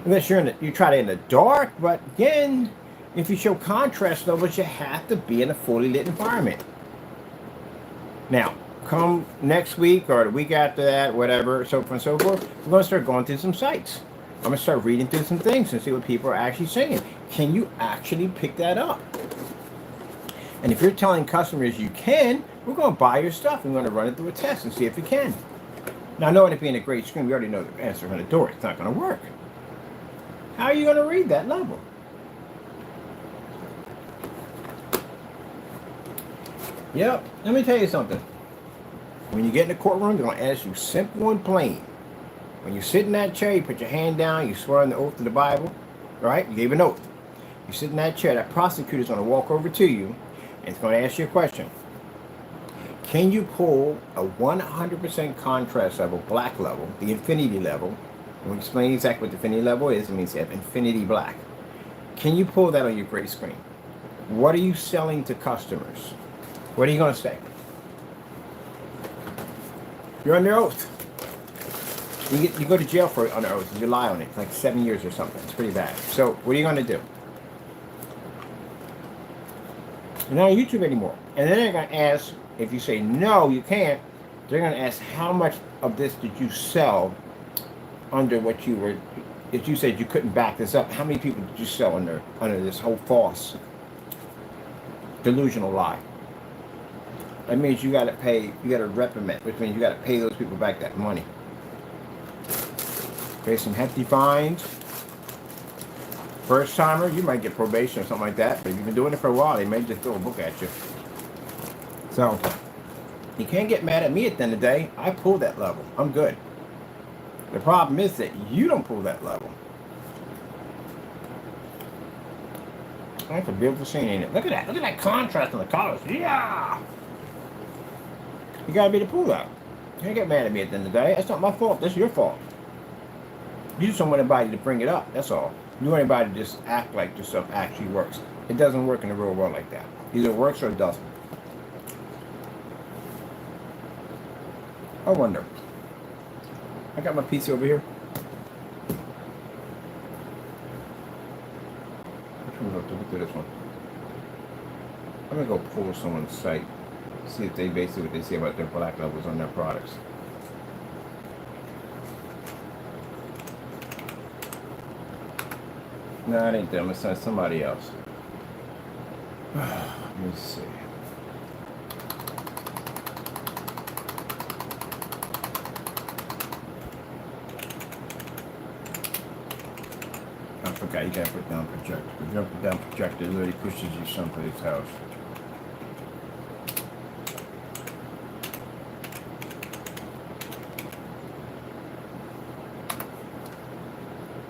unless you try to in the dark. But again, if you show contrast levels, you have to be in a fully lit environment. Now, come next week or the week after that, whatever, so on and so forth, we're going to start going through some sites. I'm going to start reading through some things and see what people are actually saying. Can you actually pick that up? And if you're telling customers you can, we're going to buy your stuff. We're going to run it through a test and see if you can. Now, knowing it being a great screen, we already know the answer on the door. It's not going to work. How are you going to read that level? Yep, let me tell you something. When you get in the courtroom, they're going to ask you simple and plain. When you sit in that chair, you put your hand down, you swear on the oath of the Bible, right? You gave an oath. You sit in that chair, that prosecutor's going to walk over to you, and it's going to ask you a question. Can you pull a 100% contrast level, black level, the infinity level? We'll explain exactly what the infinity level is. It means you have infinity black. Can you pull that on your gray screen? What are you selling to customers? What are you going to say? You're under oath. You go to jail for it under oath. You lie on it. It's like 7 years or something. It's pretty bad. So what are you going to do? You're not on YouTube anymore. And then they're going to ask, if you say no, you can't, they're going to ask how much of this did you sell under what you were, if you said you couldn't back this up, how many people did you sell under this whole false, delusional lie? That means you got to pay, you got to reprimand, which means you got to pay those people back that money. Pay some hefty fines. First timer, you might get probation or something like that. But if you've been doing it for a while, they may just throw a book at you. So, you can't get mad at me at the end of the day. I pull that level. I'm good. The problem is that you don't pull that level. That's a beautiful scene, ain't it? Look at that. Look at that contrast on the colors. Yeah! You gotta be the pull out. You can't get mad at me at the end of the day. That's not my fault. That's your fault. You just don't want anybody to bring it up. That's all. You want anybody to just act like this stuff actually works. It doesn't work in the real world like that. Either it works or it doesn't. I wonder. I got my PC over here. Which one's up to look at this one? I'm gonna go pull someone's site. See if they basically what they say about their black levels on their products. No, it ain't them. It's somebody else. Let me see. I forgot you gotta put down projector. If you put down projector, it literally pushes you someplace else.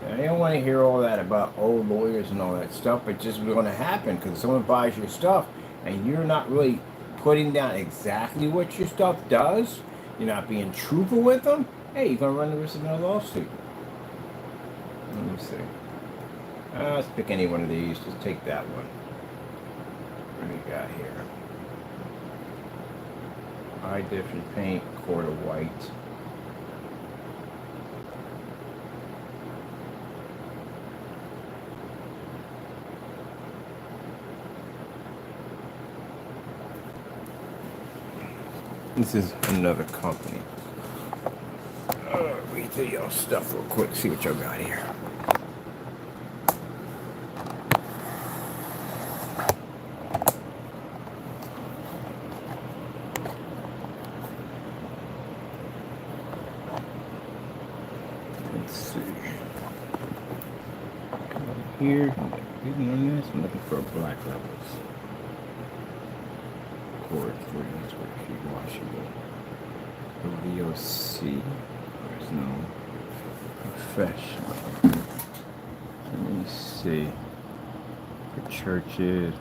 I don't want to hear all that about old lawyers and all that stuff, but just going to happen because someone buys your stuff and you're not really putting down exactly what your stuff does. You're not being truthful with them. Hey, you're going to run the risk of another lawsuit. Let me see. Let's pick any one of these. Just take that one. What do we got here? High definition paint, quarter white. This is another company. Read through y'all stuff real quick, see what y'all got here. Let's see. Here, on this, I'm looking for black levels. Cord 3 square feet washable. VOC. There's no professional. Let me see. For churches.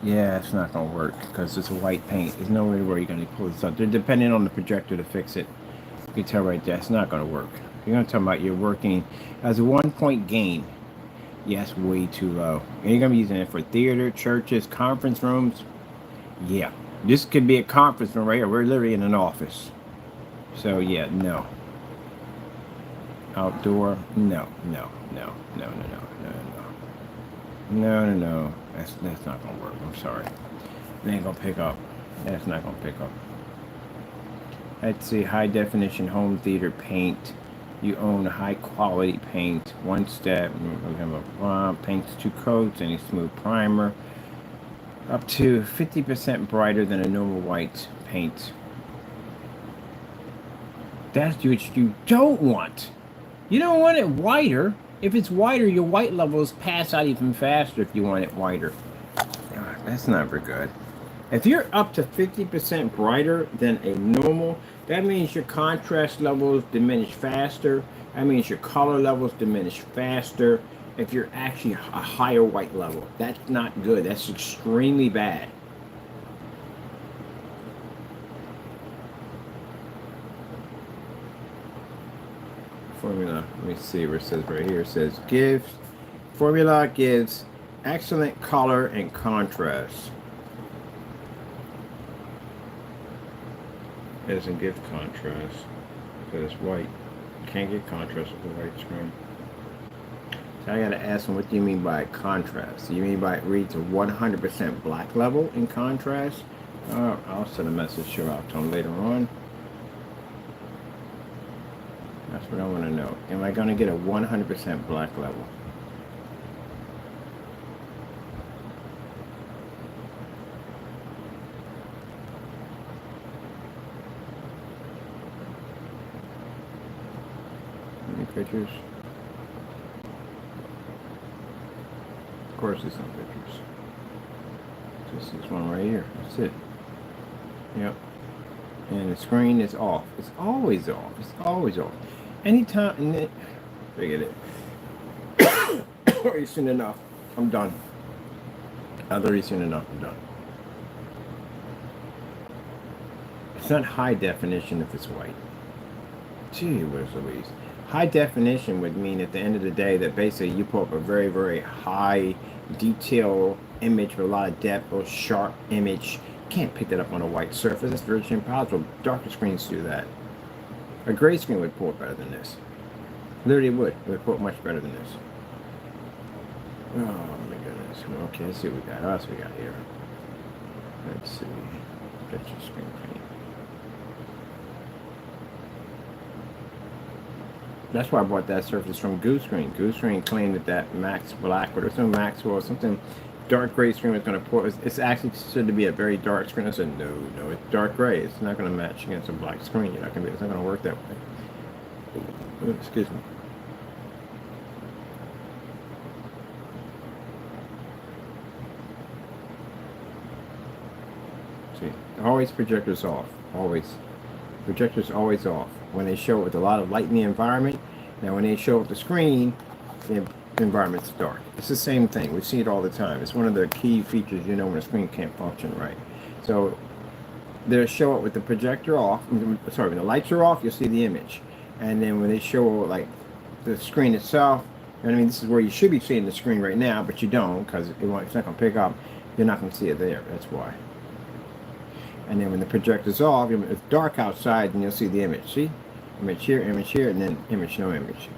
Yeah, it's not gonna work because it's a white paint. There's no way where you're gonna pull this up. They're depending on the projector to fix it. You can tell right there, it's not gonna work. You're gonna talk about you're working as a 1-point gain. Yeah, it's way too low. And you're gonna be using it for theater, churches, conference rooms. Yeah, this could be a conference room right here. We're literally in an office. So yeah, no. Outdoor, no. That's not gonna work. I'm sorry. It ain't gonna pick up. That's not gonna pick up. Let's see, high definition home theater paint. You own high quality paint. One step. We're gonna paints 2 coats, any smooth primer. Up to 50% brighter than a normal white paint. That's what you don't want. You don't want it whiter. If it's whiter, your white levels pass out even faster if you want it whiter. That's not very good. If you're up to 50% brighter than a normal, that means your contrast levels diminish faster. That means your color levels diminish faster. If you're actually a higher white level, that's not good. That's extremely bad. Formula, let me see where it says right here. It says formula gives excellent color and contrast. It doesn't give contrast because it's white. You can't get contrast with the white screen. So I gotta ask them, what do you mean by contrast? Do you mean by it reads a 100% black level in contrast? I'll send a message out to them later on. That's what I want to know. Am I going to get a 100% black level? Any pictures? Of course there's some pictures. Just this one right here. That's it. Yep. And the screen is off. It's always off. It's always off. Anytime, and it, forget it. Already soon enough. I'm done. Already soon enough. I'm done. It's not high definition if it's white. Gee whiz Louise. High definition would mean at the end of the day that basically you put up a very, very high detail image with a lot of depth or sharp image. You can't pick that up on a white surface. It's virtually impossible. Darker screens do that. A gray screen would pull it better than this. Literally would. It would pull it much better than this. Oh my goodness. Okay, let's see what we got. What else we got here? Let's see. Get your screen paint. That's why I bought that surface from Goose Screen. Goose Screen claimed that Max Black, or there's no Maxwell, something dark gray screen was going to pull. It's actually considered to be a very dark screen. I said, no, it's dark gray. It's not going to match against a black screen. It's not going to work that way. Oh, excuse me. See, always projectors off. Always. Projectors always off. When they show it with a lot of light in the environment, now when they show up the screen, the environment's dark. It's the same thing. We see it all the time. It's one of the key features, you know, when a screen can't function right. So they'll show it with the projector off. Sorry, when the lights are off, you'll see the image. And then when they show like the screen itself, I mean, this is where you should be seeing the screen right now, but you don't because it's not going to pick up. You're not going to see it there. That's why. And then when the projector's off, it's dark outside, and you'll see the image. See? Image here, and then image, no image.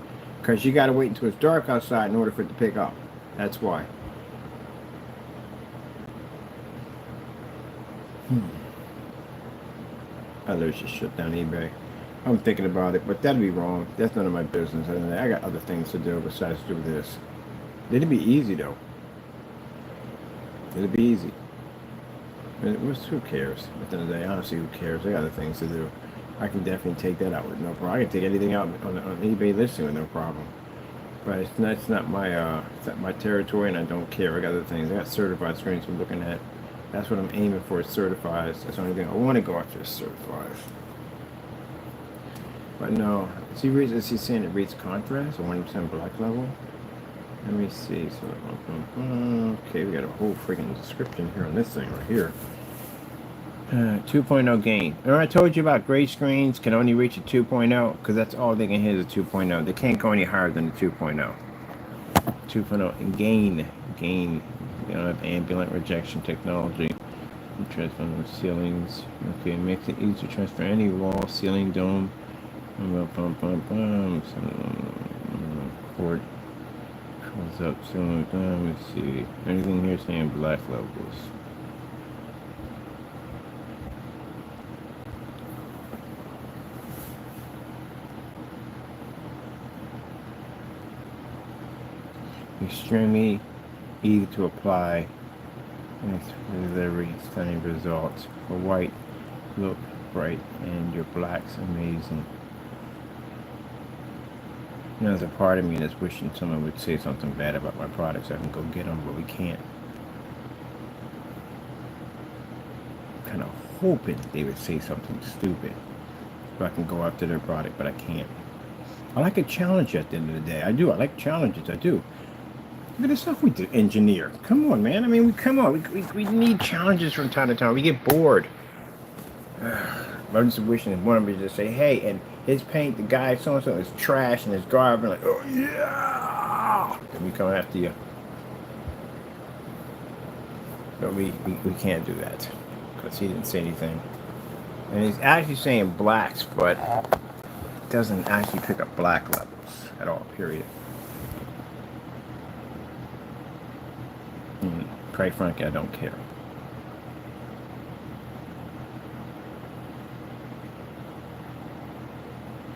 Because you got to wait until it's dark outside in order for it to pick up. That's why. Others just shut down eBay. I'm thinking about it, but that'd be wrong. That's none of my business. I got other things to do besides do this. It'd be easy, though. It'd be easy. Who cares? At the end of the day, honestly, who cares? I got other things to do. I can definitely take that out with no problem. I can take anything out on eBay listing with no problem. But it's not my territory, and I don't care. I got other things. I got certified screens I'm looking at. That's what I'm aiming for. Is certified. That's the only thing I want to go after is certified. But no, is he saying it reads contrast or 100% black level? Let me see. So, okay, we got a whole freaking description here on this thing right here. 2.0 gain. Remember I told you about gray screens can only reach a 2.0 because that's all they can hit is a 2.0. They can't go any higher than a 2.0. 2.0 and gain. You don't have ambient rejection technology. Transfer ceilings. Okay, it makes it easy to transfer any wall, ceiling, dome. Port. What's up? Ceiling. Let me see. Anything here saying black levels? Extremely easy to apply and it's very stunning results. For white, look bright, and your black's amazing. You know, there's a part of me that's wishing someone would say something bad about my products. I can go get them, but we can't. Kind of hoping they would say something stupid so I can go after their product, but I can't. I like a challenge at the end of the day. I do. I like challenges. I do. Look at the stuff we do, engineer. Come on, man. I mean, we need challenges from time to time. We get bored. I'm just wishing one of them would just say, hey, and his paint, the guy so-and-so is trash and his garbage. Like, oh, yeah. Then we come after you. But we can't do that because he didn't say anything. And he's actually saying blacks, but it doesn't actually pick up black levels at all, period. Quite frankly, I don't care.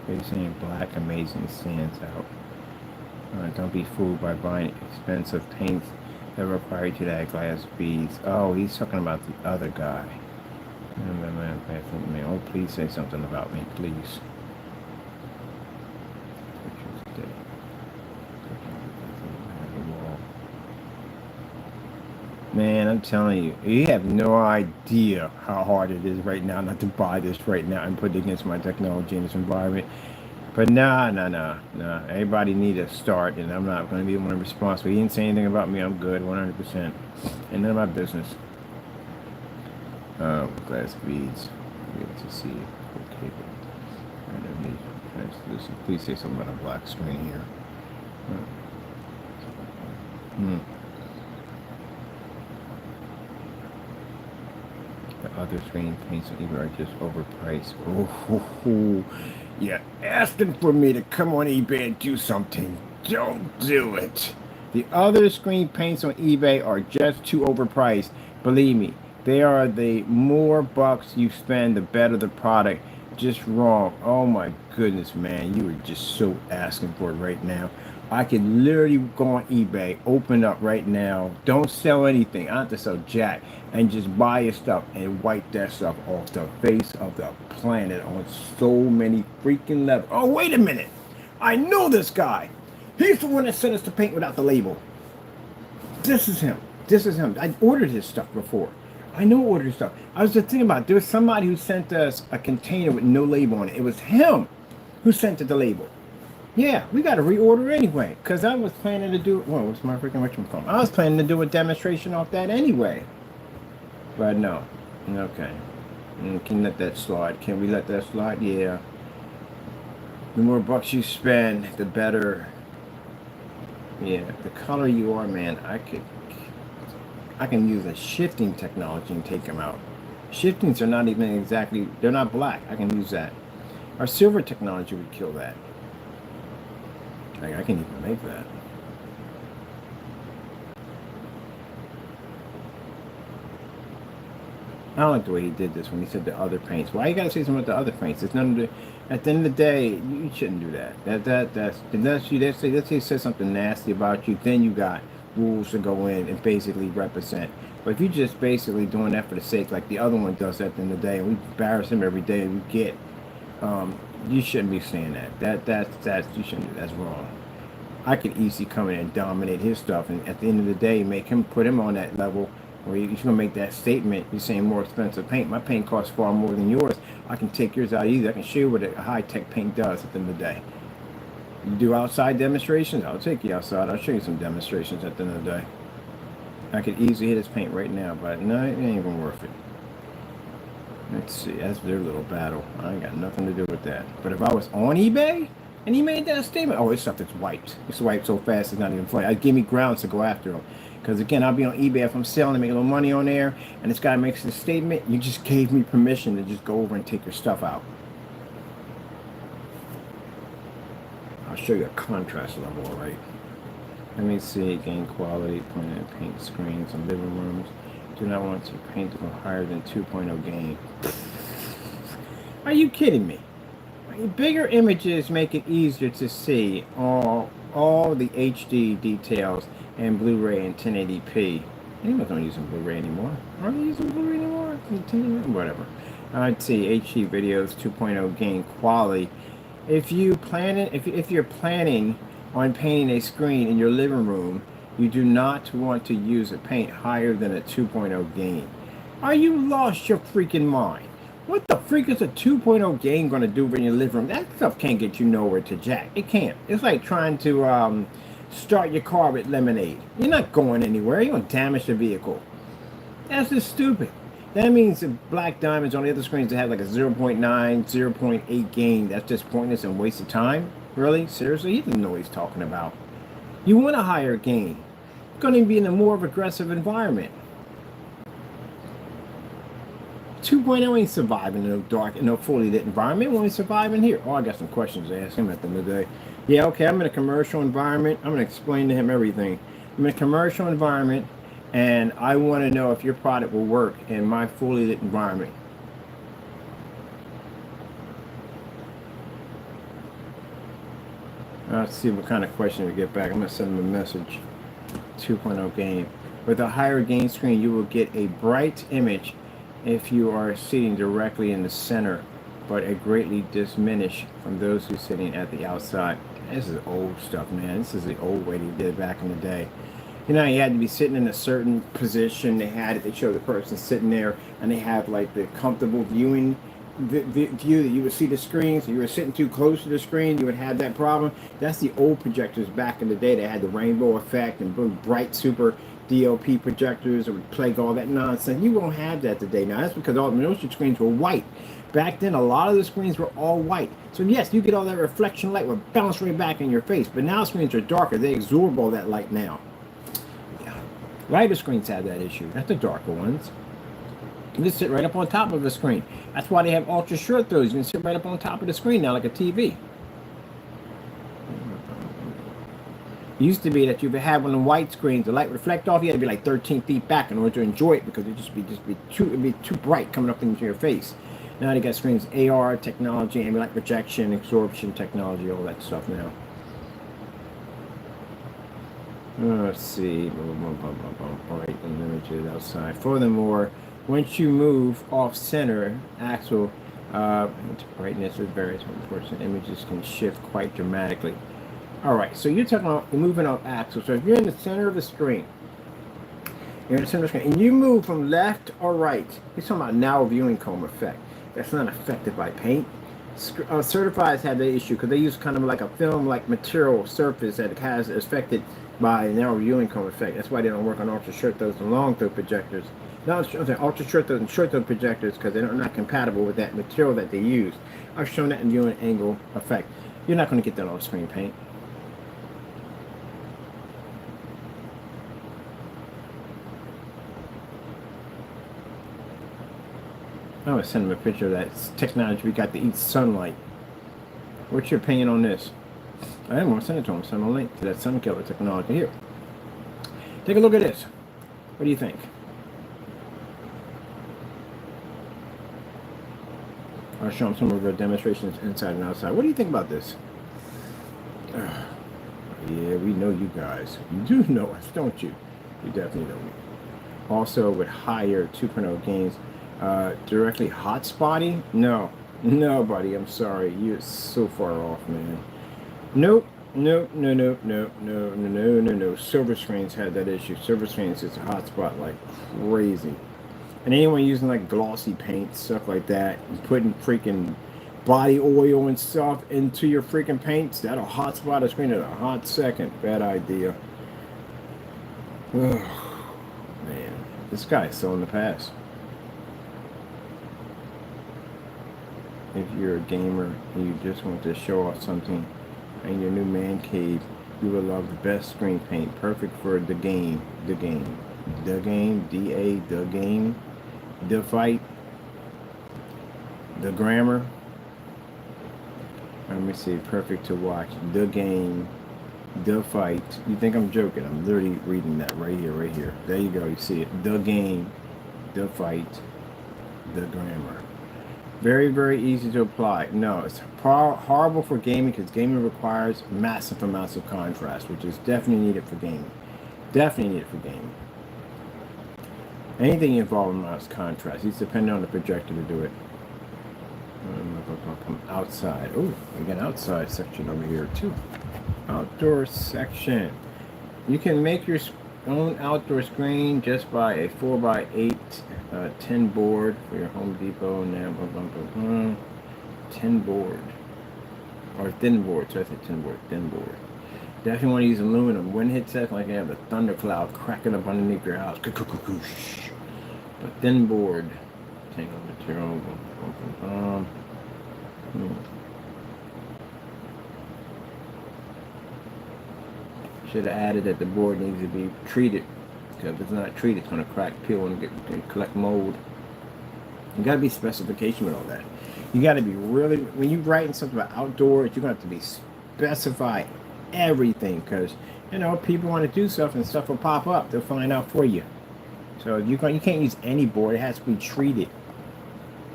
He's saying black amazing stands out. Don't be fooled by buying expensive paints that require you to add glass beads. Oh, he's talking about the other guy. Oh, please say something about me, please. Man, I'm telling you, you have no idea how hard it is right now not to buy this right now and put it against my technology in this environment. But nah. Everybody need a start, and I'm not going to be the one responsible. He didn't say anything about me. I'm good, 100%. And none of my business. Glass beads. Good to see you. Okay. Listen, please say something about a black screen here. The other screen paints on eBay are just overpriced. Oh, you're asking for me to come on eBay and do something. Don't do it. The other screen paints on eBay are just too overpriced. Believe me, they are. The more bucks you spend, the better the product. Just wrong. Oh my goodness, man. You are just so asking for it right now. I can literally go on eBay, open up right now, don't sell anything, I don't have to sell jack, and just buy your stuff and wipe that stuff off the face of the planet on so many freaking levels. Oh, wait a minute. I know this guy. He's the one that sent us the paint without the label. This is him. I ordered his stuff before. I know ordered stuff. I was just thinking about it. There was somebody who sent us a container with no label on it. It was him who sent it the label. Yeah, we got to reorder anyway, because I was planning to do, well, what's my freaking whatchamacallit? I was planning to do a demonstration off that anyway. But no. Okay. Can you let that slide? Can we let that slide? Yeah. The more bucks you spend, the better. Yeah, the color you are, man, I can use a shifting technology and take them out. Shiftings are not even exactly, they're not black. I can use that. Our silver technology would kill that. I can even make that. I don't like the way he did this when he said the other paints. Why you gotta say something about the other paints? It's none of the. At the end of the day, you shouldn't do that. Unless you let's say he says something nasty about you, then you got rules to go in and basically represent. But if you just basically doing that for the sake, like the other one does at the end of the day, and we embarrass him every day we get, you shouldn't be saying that. That's you shouldn't. That's wrong. I could easily come in and dominate his stuff, and at the end of the day, put him on that level. Or if you're gonna make that statement, you're saying more expensive paint. My paint costs far more than yours. I can take yours out easy. I can show you what a high-tech paint does at the end of the day. You do outside demonstrations? I'll take you outside. I'll show you some demonstrations at the end of the day. I could easily hit his paint right now, but no, it ain't even worth it. Let's see, that's their little battle. I ain't got nothing to do with that. But if I was on eBay and he made that statement, oh, this stuff is wiped. It's wiped so fast it's not even funny. I'd give me grounds to go after him. Because again, I'll be on eBay if I'm selling and make a little money on there, and this guy makes a statement, you just gave me permission to just go over and take your stuff out. I'll show you a contrast level, all right? Let me see, gain quality, paint screens and living rooms. Do not want to paint to go higher than 2.0 gain. Are you kidding me? Bigger images make it easier to see all the HD details and Blu-ray and 1080p. Anyone's not using Blu-ray anymore. Are they using Blu-ray anymore? Whatever. I'd see HD videos 2.0 gain quality. If you're planning on painting a screen in your living room, you do not want to use a paint higher than a 2.0 gain. Are you lost your freaking mind? What the freak is a 2.0 gain going to do in your living room? That stuff can't get you nowhere to jack. It can't. It's like trying to start your car with lemonade. You're not going anywhere. You're going to damage the vehicle. That's just stupid. That means the black diamonds on the other screens that have like a 0.9, 0.8 gain. That's just pointless and waste of time. Really? Seriously? He didn't know what he's talking about. You want a higher gain. You're going to be in a more aggressive environment. 2.0 ain't surviving in no dark, in no fully lit environment. It won't survive in here. Oh, I got some questions to ask him at the end of the day. Yeah, okay, I'm in a commercial environment. I'm going to explain to him everything. I'm in a commercial environment, and I want to know if your product will work in my fully lit environment. Let's see what kind of question we get back. I'm going to send him a message. 2.0 gain. With a higher gain screen, you will get a bright image if you are sitting directly in the center, but a greatly diminished from those who are sitting at the outside. This is old stuff, man. This is the old way they did it back in the day. You know, you had to be sitting in a certain position. They show the person sitting there, and they have like the comfortable viewing view that you would see the screen. So you were sitting too close to the screen, you would have that problem. That's the old projectors back in the day. They had the rainbow effect and bright super DLP projectors that would plague all that nonsense. You won't have that today. Now that's because all most of the screens were white. Back then, a lot of the screens were all white. So yes, you get all that reflection light would bounce right back in your face. But now screens are darker. They absorb all that light now. Yeah. Lighter screens have that issue. That's the darker ones. You can sit right up on top of the screen. That's why they have ultra short throws. You can sit right up on top of the screen now like a TV. It used to be that you would have one of the white screens, the light would reflect off. You had to be like 13 feet back in order to enjoy it because it'd be too bright coming up into your face. Now they got screens, AR technology, ambient light projection, absorption technology, all that stuff now. Let's see. Bright images outside. Furthermore, once you move off center axle, brightness with various person images can shift quite dramatically. All right, so you're talking about moving off axle. So if you're in the center of the screen, you're in the center of the screen, and you move from left or right, you're talking about narrow viewing cone effect. That's not affected by paint. Certifieds have that issue because they use kind of like a film-like material surface that has affected by narrow viewing cone effect. That's why they don't work on ultra short throws and long throw projectors. No, ultra short throws and short throw projectors because they're not compatible with that material that they use. I've shown that in viewing angle effect. You're not going to get that on screen paint. I'm going to send him a picture of that technology we got to eat sunlight. What's your opinion on this? I am going to send it to him. Send him a link to that sun killer technology here. Take a look at this. What do you think? I'll show him some of our demonstrations inside and outside. What do you think about this? Yeah, we know you guys. You do know us, don't you? You definitely know me. Also, with higher 2.0 gains, directly hot spotting? No, buddy. I'm sorry. You're so far off, man. Nope. No. Silver screens had that issue. Silver screens is a hot spot like crazy. And anyone using like glossy paint, stuff like that, and putting freaking body oil and stuff into your freaking paints, that'll hot spot a screen in a hot second. Bad idea. Oh, man. This guy's so in the past. If you're a gamer and you just want to show off something in your new man cave, you will love the best screen paint, perfect for the game, the fight, the grammar. Let me see, perfect to watch, the game, the fight. You think I'm joking? I'm literally reading that right here. There you go, you see it. The game, the fight, the grammar. Very, very easy to apply. No, it's horrible for gaming because gaming requires massive amounts of contrast, which is definitely needed for gaming. Anything involving amounts of contrast, it's dependent on the projector to do it. Outside. Oh, we got an outside section over here too. Outdoor section. You can make your own outdoor screen just by a 4x8 10 board for your Home Depot and 10 board or thin board. So I said 10 board, thin board. Definitely want to use aluminum. Wind hits that like you have a thundercloud cracking up underneath your house. But thin board, tangle material. Should have added that the board needs to be treated, because if it's not treated, it's going to crack, peel, and collect mold. You got to be specification with all that. You got to be really, when you're writing something about outdoors, you're going to have to be specify everything, because you know people want to do stuff and stuff will pop up. They'll find out for you. So you can't use any board. It has to be treated,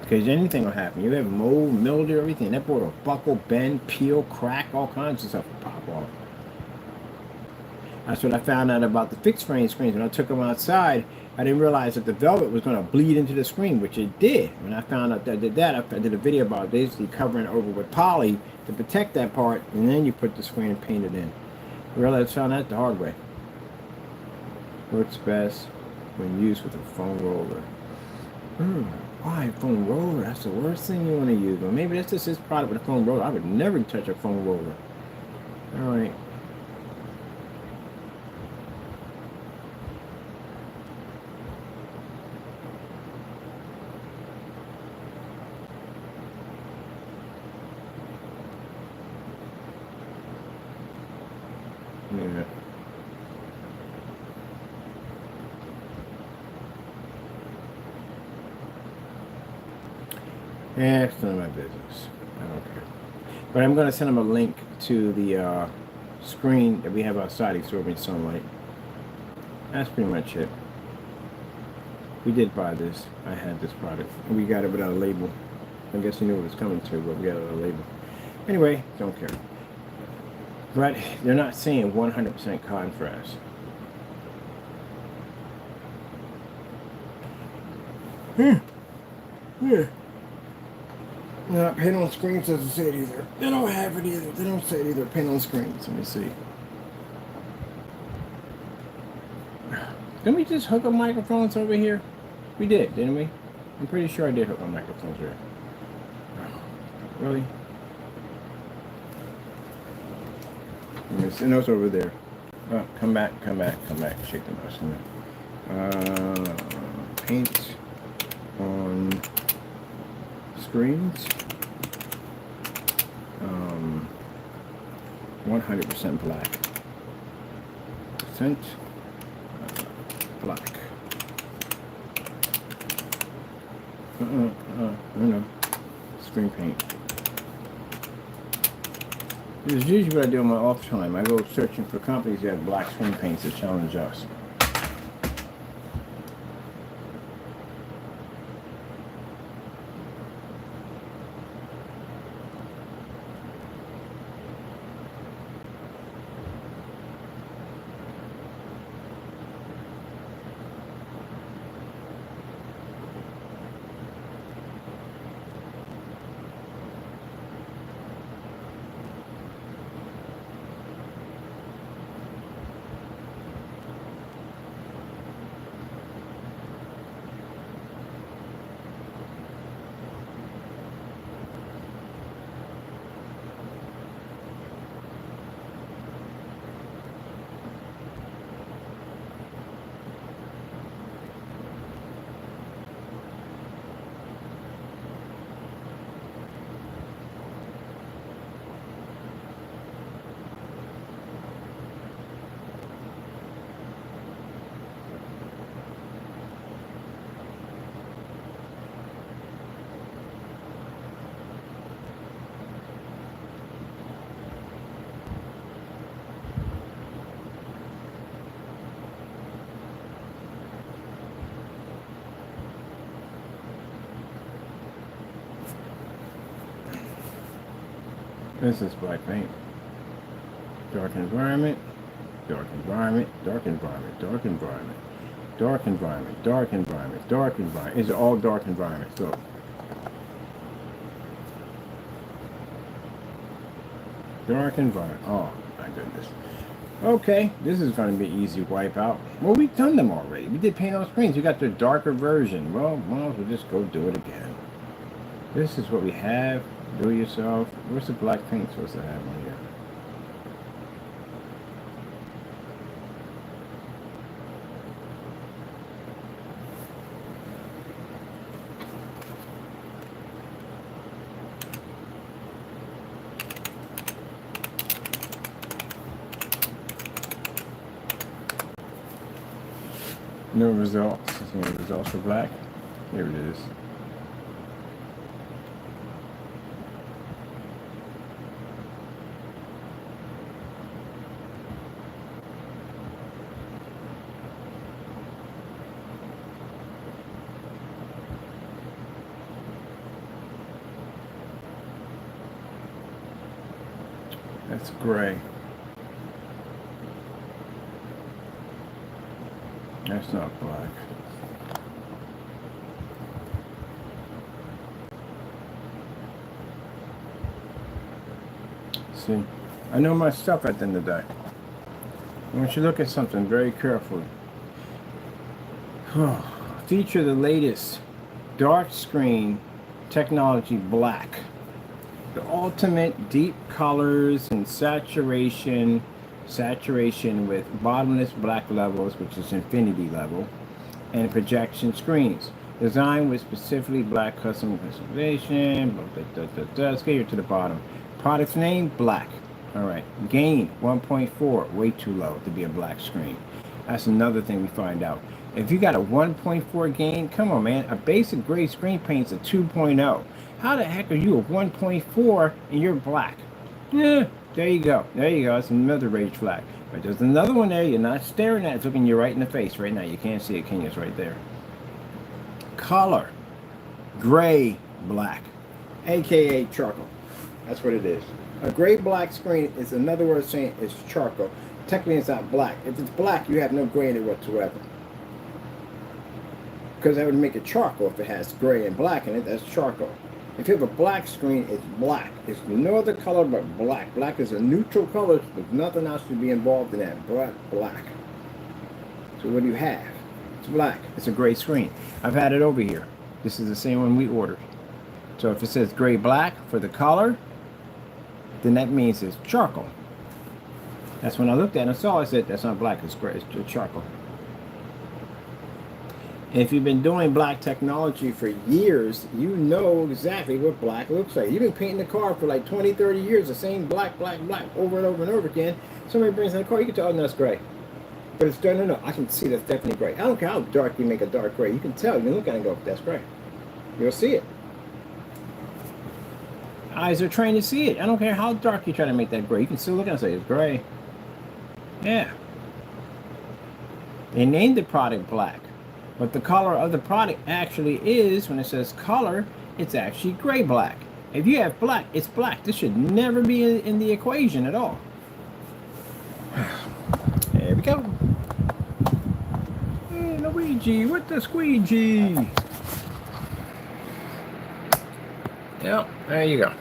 because anything will happen. You have mold, mildew, everything. That board will buckle, bend, peel, crack, all kinds of stuff will pop off. That's what I found out about the fixed frame screens. When I took them outside, I didn't realize that the velvet was going to bleed into the screen, which it did. When I found out that I did that, I did a video about basically covering it over with poly to protect that part, and then you put the screen and paint it in. I realized I found that the hard way. Works best when used with a foam roller. Why foam roller? That's the worst thing you want to use. Well, maybe that's just this product with a foam roller. I would never touch a foam roller. All right. Yeah. Yeah, it's none of my business. I don't care. But I'm going to send them a link to the screen that we have outside absorbing sunlight. That's pretty much it. We did buy this. I had this product. We got it without a label. I guess you knew what it was coming to, but we got it without a label. Anyway, don't care. But they're not saying 100% contrast. Yeah. No, paint on screens doesn't say it either. They don't have it either. They don't say it either. Paint on screens. Let me see. Didn't we just hook up microphones over here? We did, didn't we? I'm pretty sure I did hook up microphones here. Really? And those over there. Oh, come back. Shake the mouse. Paint on screens. 100% black. Percent black. No. Screen paint. This is usually what I do on my off time. I go searching for companies that have black screen paints that challenge us. This is black paint. Dark environment, dark environment, dark environment, dark environment, dark environment, dark environment, dark environment. It's all dark environments. Look. Dark environment. Oh my goodness. Okay, this is going to be easy wipeout. Well, we've done them already. We did paint on screens. We got the darker version. Well, might as well just go do it again. This is what we have. Do it yourself. What's the black paint supposed to have on here? No results. No results for black. Here it is. That's gray. That's not black. See, I know my stuff at the end of the day. I want you to look at something very carefully. Feature the latest dark screen technology black. The ultimate deep colors and saturation with bottomless black levels, which is infinity level, and projection screens. Designed with specifically black custom customization. Let's get here to the bottom. Product's name, black. All right. Gain, 1.4. Way too low to be a black screen. That's another thing we find out. If you got a 1.4 gain, come on, man. A basic gray screen paint's a 2.0. How the heck are you a 1.4 and you're black? Yeah, there you go. There you go. It's another rage flag. But there's another one there you're not staring at. It's looking you right in the face right now. You can't see it, can you? It's right there. Color. Gray, black. AKA charcoal. That's what it is. A gray-black screen is another word saying it's charcoal. Technically, it's not black. If it's black, you have no gray in it whatsoever. Because that would make it charcoal if it has gray and black in it. That's charcoal. If you have a black screen, it's black. It's no other color but black. Black is a neutral color with nothing else to be involved in that but black. So what do you have? It's black. It's a gray screen. I've had it over here. This is the same one we ordered. So if it says gray black for the color, then that means it's charcoal. That's when I looked at it and saw it, I said, that's not black, it's gray, it's charcoal. And if you've been doing black technology for years, you know exactly what black looks like. You've been painting the car for like 20, 30 years, the same black, black, black, over and over and over again. Somebody brings in the car, you can tell, oh, no, it's gray. But it's, no, I can see that's definitely gray. I don't care how dark you make a dark gray. You can tell, you can look at it and go, that's gray. You'll see it. Eyes are trained to see it. I don't care how dark you try to make that gray. You can still look at it and say, it's gray. Yeah. They named the product black. But the color of the product actually is, when it says color, it's actually gray black. If you have black, it's black. This should never be in the equation at all. There we go. Hey, Luigi, with the squeegee. Yep, there you go.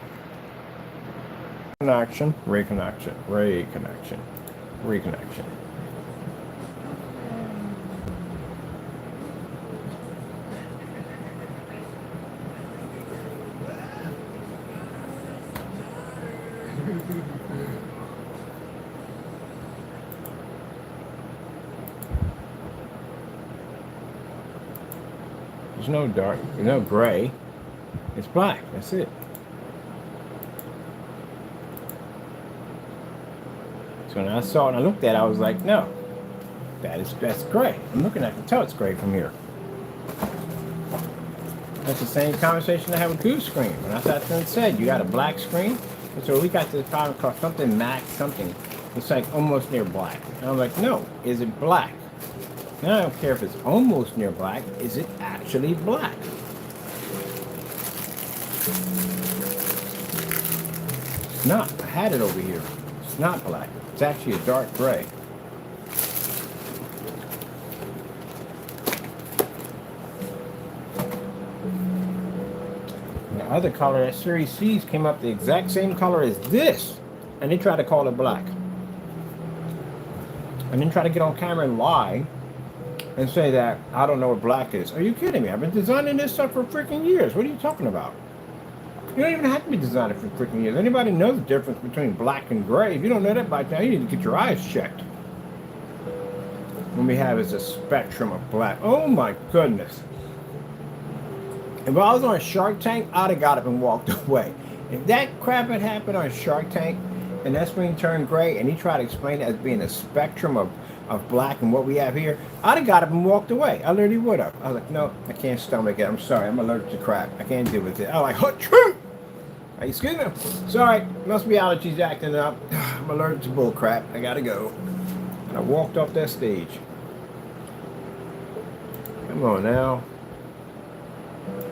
Reconnection, reconnection, reconnection, reconnection. There's no dark, no gray. It's black. That's it. So when I saw it and I looked at it, I was like, no, that's gray. I'm looking at it, I can tell it's gray from here. That's the same conversation I had with Goose Screen. When I sat there and said, you got a black screen? And so we got this problem called something matte, something. It's like almost near black. And I'm like, no, is it black? Now I don't care if it's almost near black. Is it actually black? It's not. I had it over here. It's not black. It's actually a dark gray. The other color, that Series C's came up the exact same color as this, and they tried to call it black. And then try to get on camera and lie and say that I don't know what black is. Are you kidding me? I've been designing this stuff for freaking years. What are you talking about? You don't even have to be designing for freaking years. Anybody knows the difference between black and gray? If you don't know that by now, you need to get your eyes checked. What we have is a spectrum of black. Oh my goodness. If I was on Shark Tank, I'd have got up and walked away. If that crap had happened on Shark Tank, and that screen turned gray, and he tried to explain it as being a spectrum of black and what we have here, I'd have got up and walked away. I literally would have. I was like, no, I can't stomach it. I'm sorry, I'm allergic to crap. I can't deal with it. I was like, oh, excuse me. Sorry, must be allergies acting up. I'm allergic to bull crap. I gotta go. And I walked off that stage. Come on now.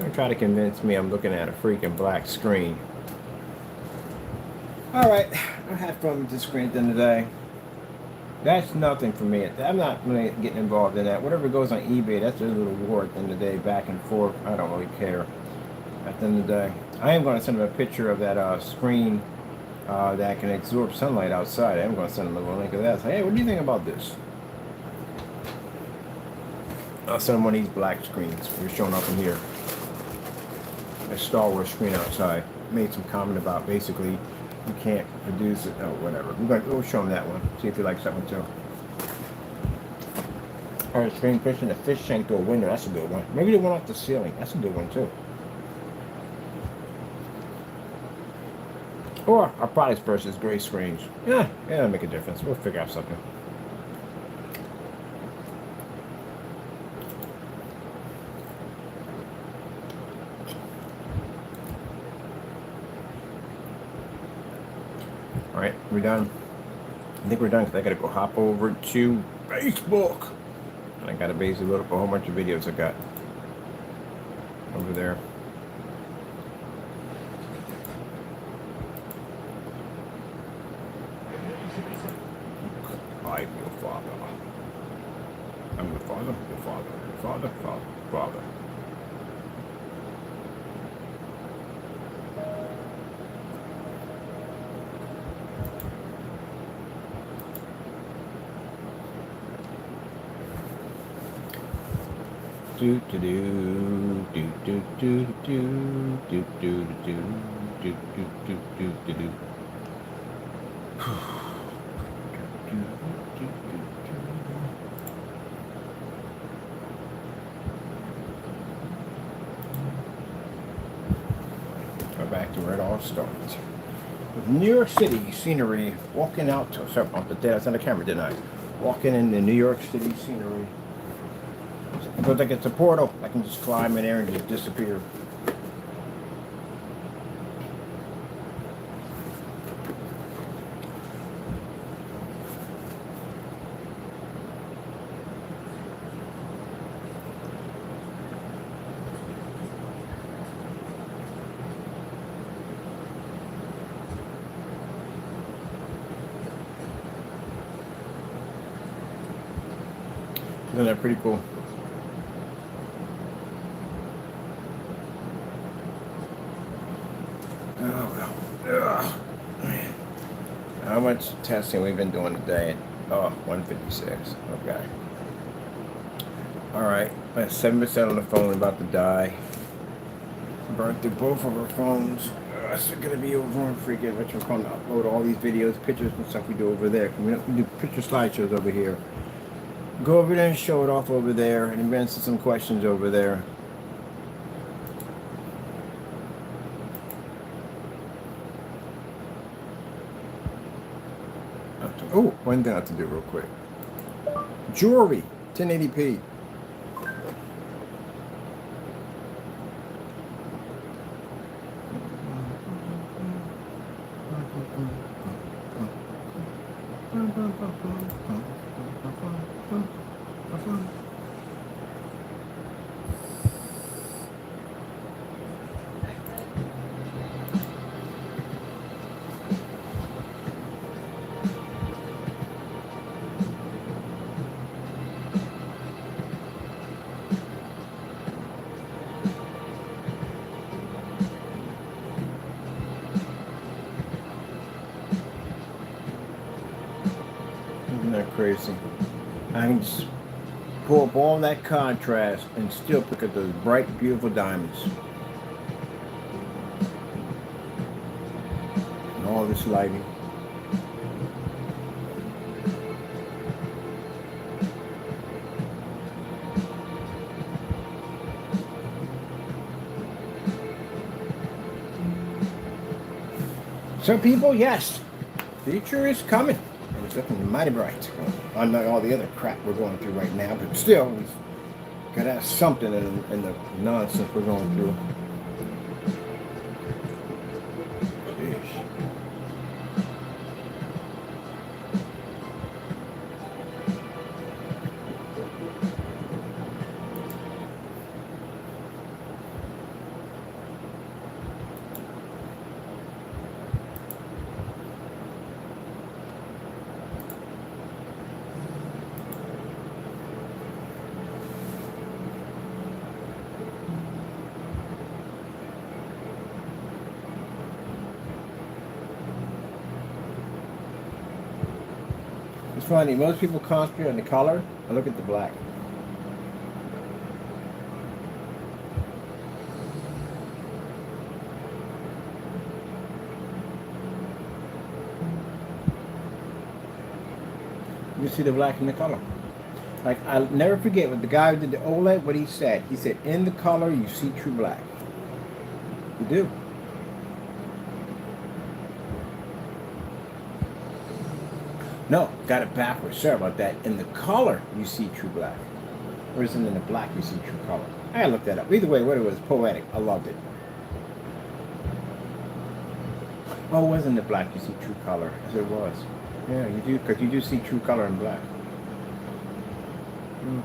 Don't try to convince me I'm looking at a freaking black screen. Alright, I had fun with this screen at the end of the day. That's nothing for me. I'm not really getting involved in that. Whatever goes on eBay, that's a little war at the end of the day, back and forth. I don't really care at the end of the day. I am going to send him a picture of that screen that can absorb sunlight outside. I am going to send him a little link of that. Say, hey, what do you think about this? I'll send him one of these black screens. We're showing up in here. A Star Wars screen outside. Made some comment about basically you can't produce it. Oh, whatever. We'll show him that one. See if he likes that one too. Alright, screen fishing the fish tank through a window. That's a good one. Maybe the one off the ceiling. That's a good one too. Or our products versus gray screens. Yeah, that'll make a difference. We'll figure out something. Alright, we're done. I think we're done because I gotta go hop over to Facebook. I gotta basically load up a whole bunch of videos I got over there. I'm your father. I'm your father, your father, your father, father, father. Do do do do do do do do do do do do do do do. Go back to where it all starts. With New York City scenery, walking out to sorry, off the dead. I was on the camera, didn't I? Walking in the New York City scenery. It looks like it's a portal. I can just climb in there and just disappear. Isn't that pretty cool? How much testing we've been doing today? Oh, 156. Okay. Alright. 7% on the phone, about to die. Burned through both of our phones. It's going to be over on freaking what you're calling to upload all these videos, pictures, and stuff we do over there. We do picture slideshows over here. Go over there and show it off over there, and answer some questions over there. Oh, one thing I have to do real quick. Jewelry, 1080p. Isn't that crazy? I can just pull up all that contrast and still pick up those bright, beautiful diamonds. And all this lighting. Some people, yes, future is coming. It's looking mighty bright. Unlike all the other crap we're going through right now, but still, we've got to have something in the nonsense we're going through. Jeez. funny. Most people concentrate on the color. I look at the black. You see the black in the color. Like, I'll never forget what the guy who did the OLED, what he said. He said, in the color, you see true black. You do. No, got it backwards. Sorry about that. In the color, you see true black. Or is it in the black, you see true color? I gotta look that up. Either way, what it was, poetic. I loved it. Oh, it wasn't the black, you see true color. As it was. Yeah, you do, because you do see true color in black. Mm.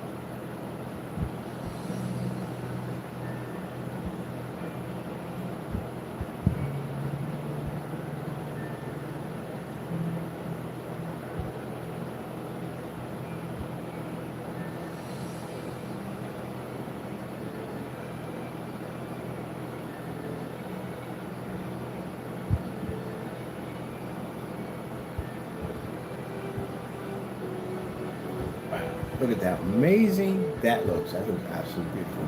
Look at that amazing that looks. That looks absolutely beautiful.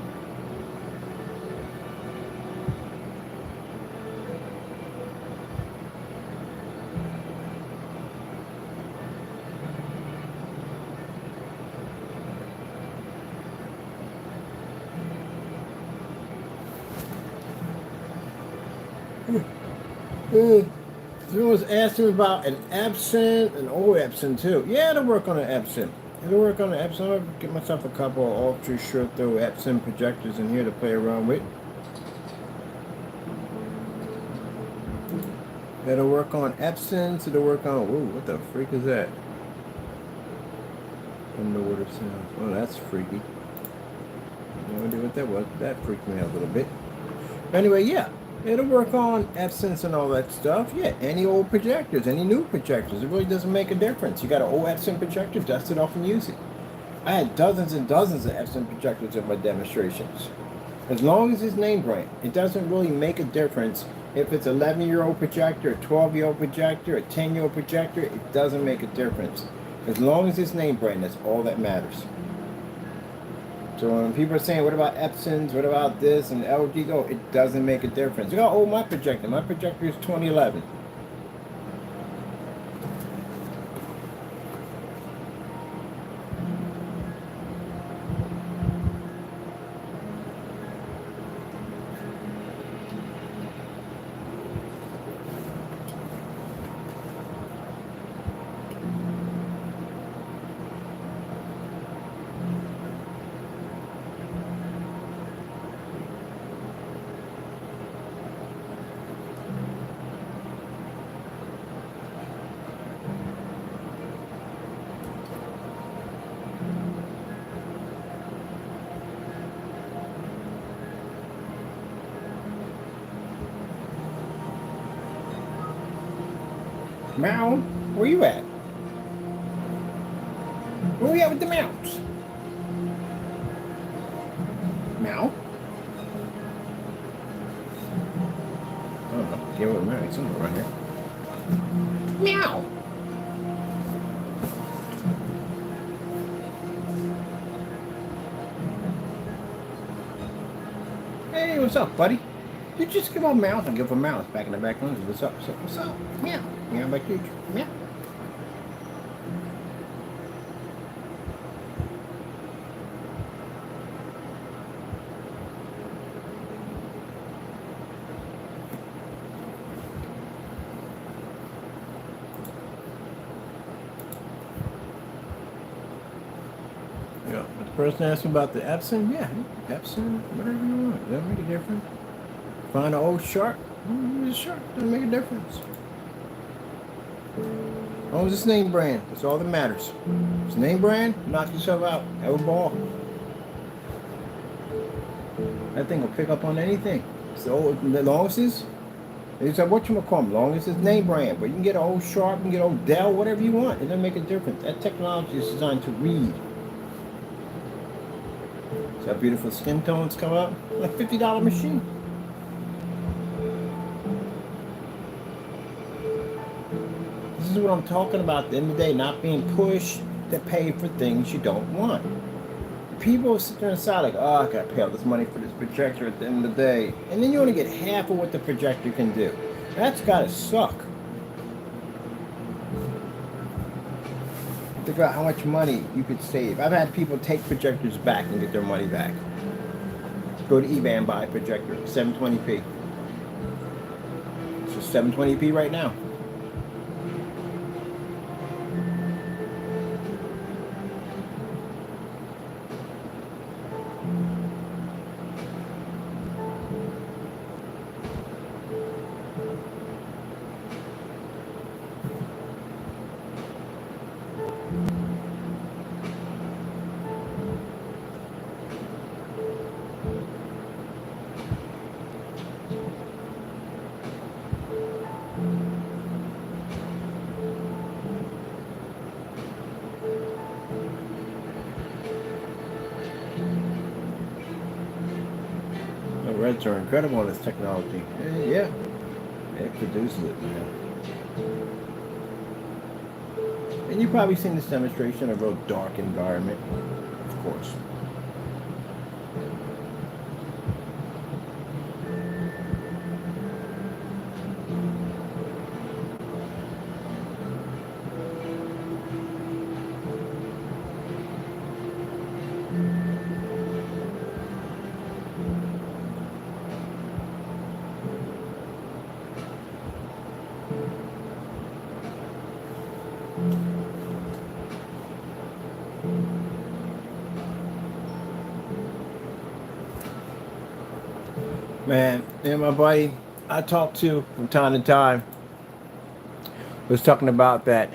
Someone was asking about an Epson, an old Epson too. Yeah, it'll work on an Epson. It'll work on the Epson. I'll get myself a couple of ultra short throw Epson projectors in here to play around with. It'll work on Epsons. It'll work on. Whoa, what the freak is that? Underwater sounds. Oh, that's freaky. No idea what that was. That freaked me out a little bit. Anyway, yeah. It'll work on Epsons and all that stuff. Yeah, any old projectors, any new projectors. It really doesn't make a difference. You got an old Epson projector, dust it off and use it. I had dozens and dozens of Epson projectors in my demonstrations. As long as it's name brand, it doesn't really make a difference if it's an 11-year-old projector, a 12-year-old projector, a 10-year-old projector. It doesn't make a difference. As long as it's name brand, that's all that matters. So when people are saying, what about Epsons, what about this and LG, go, it doesn't make a difference. Look how old my projector. My projector is 2011. Meow, where you at? Where we at with the mouse? Meow? I don't know. Give it a minute. Somewhere around here. Meow! Hey, what's up, buddy? You just give a mouse and give a mouse back in the back room. What's up? What's up? Meow. Meow back here. Meow. Yeah, but the person asking about the Epson, yeah, Epson, whatever you want. Doesn't make a difference. Find an old shark, use a shark, doesn't make a difference. As long as it's name brand, that's all that matters. If it's name brand, knock yourself out. Have a ball. That thing will pick up on anything. So the longest is, it's whatchamacallit, long as it's name brand. But you can get an old Sharp, you can get an old Dell, whatever you want. It doesn't make a difference. That technology is designed to read. See how beautiful skin tones come up? Like a $50 machine. This is is what I'm talking about at the end of the day, not being pushed to pay for things you don't want. People sit there and decide like, oh, I gotta pay all this money for this projector at the end of the day. And then you only get half of what the projector can do. That's gotta suck. Think about how much money you could save. I've had people take projectors back and get their money back. Go to eBay and buy a projector, 720p. It's just 720p right now. Reds are incredible in this technology. Yeah, it produces it, man. And you've probably seen this demonstration in a real dark environment, of course. Man, and my buddy I talked to from time to time was talking about that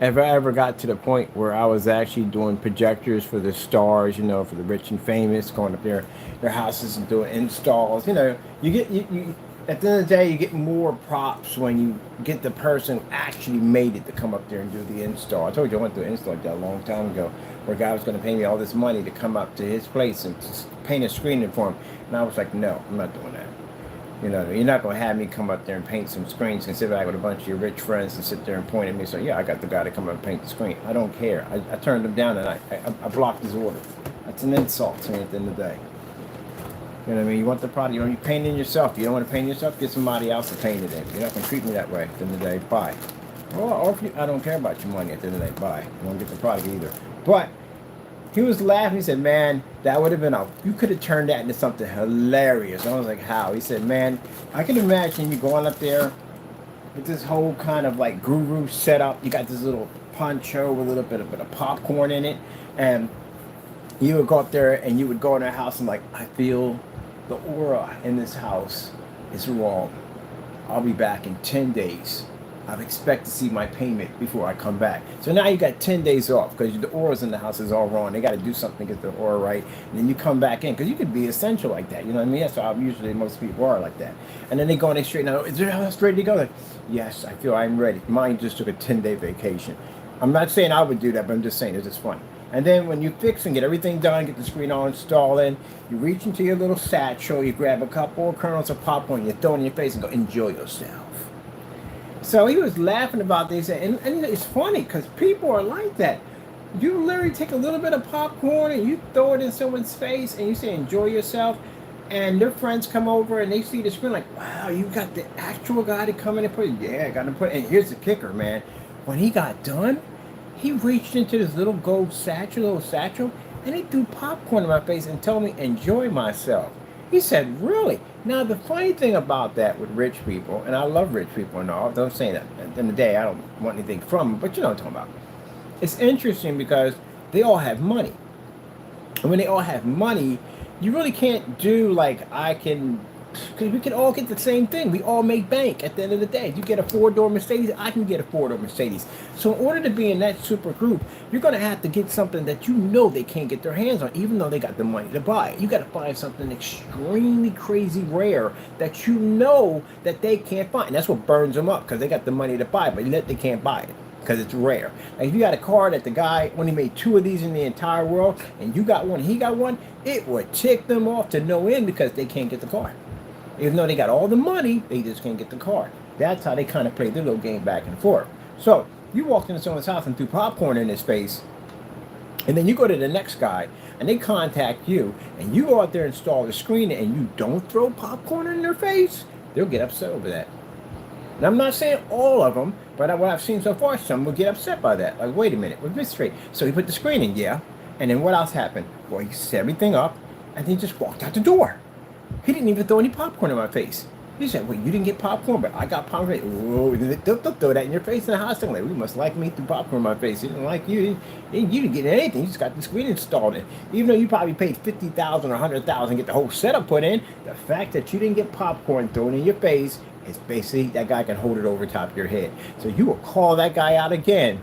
if I ever got to the point where I was actually doing projectors for the stars, you know, for the rich and famous, going up there, their houses and doing installs, you know, you get, you at the end of the day, you get more props when you get the person who actually made it to come up there and do the install. I told you I went through an install like that a long time ago, where a guy was going to pay me all this money to come up to his place and paint a screen for him. And I was like, no, I'm not doing that. You know, you're not going to have me come up there and paint some screens and sit back with a bunch of your rich friends and sit there and point at me. So, yeah, I got the guy to come up and paint the screen. I don't care. I turned him down and I blocked his order. That's an insult to me at the end of the day. You know what I mean? You want the product, you know, you paint it yourself. You don't want to paint it yourself, get somebody else to paint it in. You're not going to treat me that way at the end of the day. Bye. Or if you, I don't care about your money at the end of the day. Bye. You don't get the product either. But he was laughing. He said, man, that would have been you could have turned that into something hilarious. I was like, how? He said, man, I can imagine you going up there with this whole kind of like guru setup. You got this little poncho with a little bit of popcorn in it. And you would go up there and you would go in their house and like, I feel the aura in this house is wrong. I'll be back in 10 days. I expect to see my payment before I come back. So now you got 10 days off because the auras in the house is all wrong. They got to do something to get the aura right. And then you come back in because you could be essential like that. You know what I mean? That's how usually most people are like that. And then they go and they straighten out. Is your house ready to go? Like, yes, I feel I'm ready. Mine just took a 10-day vacation. I'm not saying I would do that, but I'm just saying it's just funny. And then when you fix and get everything done, get the screen all installed in, you reach into your little satchel, you grab a couple of kernels of popcorn, you throw it in your face and go, enjoy yourself. So he was laughing about this, and it's funny because people are like that. You literally take a little bit of popcorn and you throw it in someone's face and you say, enjoy yourself. And their friends come over and they see the screen like, wow, you got the actual guy to come in and put it. Yeah, I got to put it. And here's the kicker, man. When he got done, he reached into this little gold satchel, and he threw popcorn in my face and told me, enjoy myself. He said, really? Now, the funny thing about that with rich people, and I love rich people and all, don't say that. At the end of the day, I don't want anything from them, but you know what I'm talking about. It's interesting because they all have money. And when they all have money, you really can't do like because we can all get the same thing. We all make bank at the end of the day. If you get a 4-door Mercedes, I can get a 4-door Mercedes. So in order to be in that super group, you're going to have to get something that you know they can't get their hands on, even though they got the money to buy it. You got to find something extremely crazy rare that you know that they can't find. And that's what burns them up because they got the money to buy it, but yet they can't buy it because it's rare. Like if you got a car that the guy only made 2 of these in the entire world and you got one, he got one, it would tick them off to no end because they can't get the car. Even though they got all the money, they just can't get the car. That's how they kind of play their little game back and forth. So You walked into someone's house and threw popcorn in his face, and then you go to the next guy and they contact you, and you go out there and install the screen and you don't throw popcorn in their face, they'll get upset over that. And I'm not saying all of them, but what I've seen so far, some will get upset by that. Like, wait a minute, we're this straight. So he put the screen in, yeah. And then what else happened? Well, he set everything up, and he just walked out the door. He didn't even throw any popcorn in my face. He said, wait, you didn't get popcorn, but I got popcorn. Whoa, don't throw that in your face in the hospital. Like, we must like me threw popcorn in my face. He didn't like you. You didn't get anything. You just got the screen installed in. Even though you probably paid $50,000 or $100,000 to get the whole setup put in, the fact that you didn't get popcorn thrown in your face is basically that guy can hold it over top of your head. So you will call that guy out again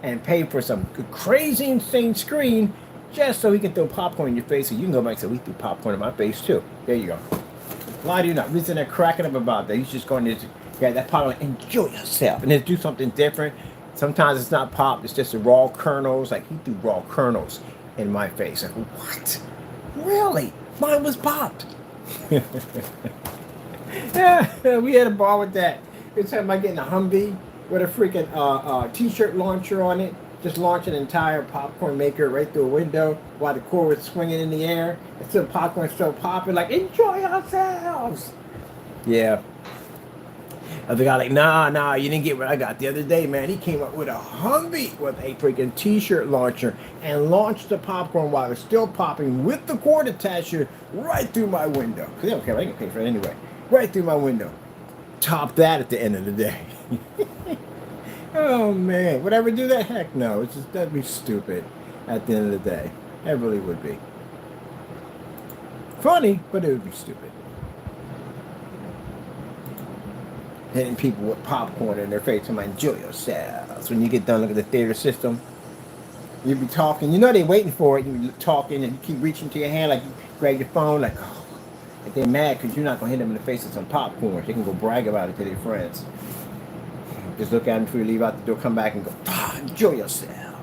and pay for some crazy, insane screen just so he can throw popcorn in your face. So you can go back and say, we threw popcorn in my face too. There you go. Why do you not? We're sitting there cracking up about that. He's just going to get that popcorn, enjoy yourself, and then do something different. Sometimes it's not pop, it's just the raw kernels. Like, he threw raw kernels in my face. Like, what? Really? Mine was popped. Yeah, we had a ball with that. It's talking about getting a Humvee with a freaking t-shirt launcher on it. Just launch an entire popcorn maker right through a window while the cord was swinging in the air. And still popcorn still popping, like, enjoy ourselves. Yeah. Other guy like, nah, you didn't get what I got the other day, man. He came up with a Humvee with a freaking t-shirt launcher and launched the popcorn while it's still popping with the cord attachment right through my window. Because they don't care, I can pay for it anyway. Right through my window. Top that at the end of the day. Oh man, would I ever do that? Heck no. It's just, that'd be stupid at the end of the day. It really would be. Funny, but it would be stupid. Hitting people with popcorn in their face. I'm like, enjoy yourselves. When you get done, look at the theater system. You be talking, you know they're waiting for it. You talking and you keep reaching to your hand, like you grab your phone, like, oh. Like they're mad because you're not going to hit them in the face with some popcorn. They can go brag about it to their friends. Just look at them before you leave out the door, come back and go, enjoy yourself.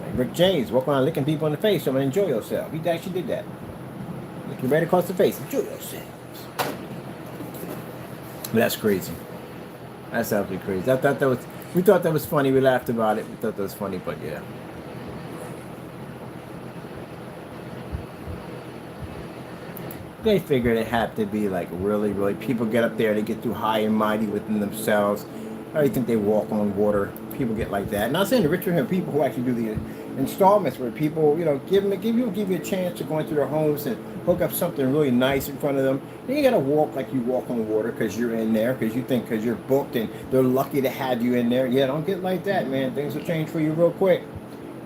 Like Rick James, walk around licking people in the face, so I'm going to enjoy yourself. He actually did that. Look you right across the face, enjoy yourself. But that's crazy. That's absolutely crazy. We thought that was funny, we laughed about it, we thought that was funny, but yeah. They figured it had to be like really, people get up there, they get too high and mighty within themselves. I don't think they walk on water. People get like that. Not saying the richer have people who actually do the installments where people, give you a chance to go into their homes and hook up something really nice in front of them. You gotta walk like you walk on water because you're in there, because you think because you're booked and they're lucky to have you in there. Yeah, don't get like that, man. Things will change for you real quick.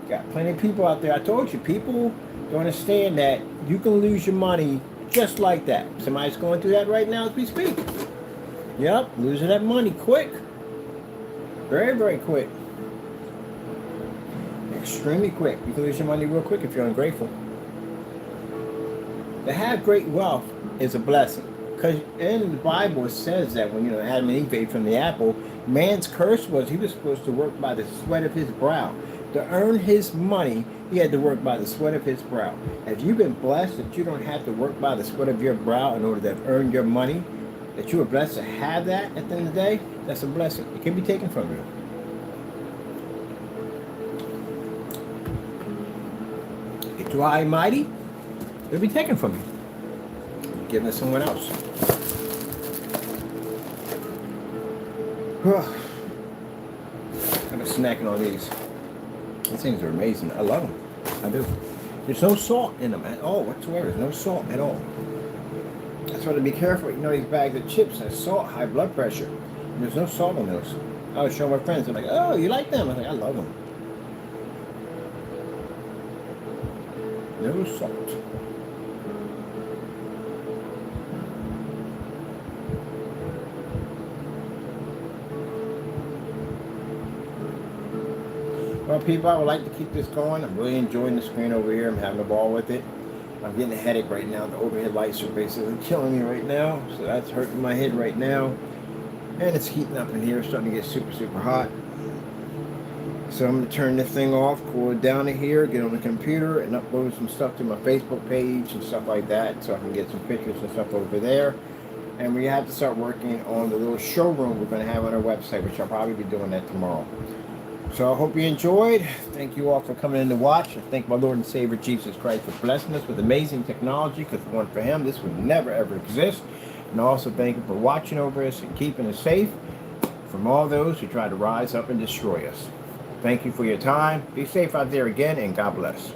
Got plenty of people out there. I told you, people don't understand that you can lose your money just like that. Somebody's going through that right now as we speak. Yep, losing that money quick. Very quick. Extremely quick. You can lose your money real quick if you're ungrateful. To have great wealth is a blessing. Because in the Bible it says that when Adam and Eve ate from the apple, man's curse was he was supposed to work by the sweat of his brow. To earn his money, he had to work by the sweat of his brow. Have you been blessed that you don't have to work by the sweat of your brow in order to earn your money? That you are blessed to have that at the end of the day? That's a blessing. It can be taken from you. Get too high and mighty, it'll be taken from you. You're giving it to someone else. I've been snacking on these. These things are amazing. I love them. I do. There's no salt in them at all whatsoever. There's no salt at all. That's why to be careful. These bags of chips have salt, high blood pressure. And there's no salt on those. I was showing my friends. They're like, oh, you like them? I'm like, I love them. No salt. Well, people, I would like to keep this going. I'm really enjoying the screen over here. I'm having a ball with it. I'm getting a headache right now. The overhead lights are basically killing me right now. So that's hurting my head right now. And it's heating up in here, starting to get super hot. So I'm going to turn this thing off, cool it down to here, get on the computer, and upload some stuff to my Facebook page and stuff like that. So I can get some pictures and stuff over there. And we have to start working on the little showroom we're going to have on our website, which I'll probably be doing that tomorrow. So I hope you enjoyed. Thank you all for coming in to watch. And thank my Lord and Savior Jesus Christ for blessing us with amazing technology, because if it weren't for him, this would never ever exist. And also thank him for watching over us and keeping us safe from all those who try to rise up and destroy us. Thank you for your time. Be safe out there again, and God bless.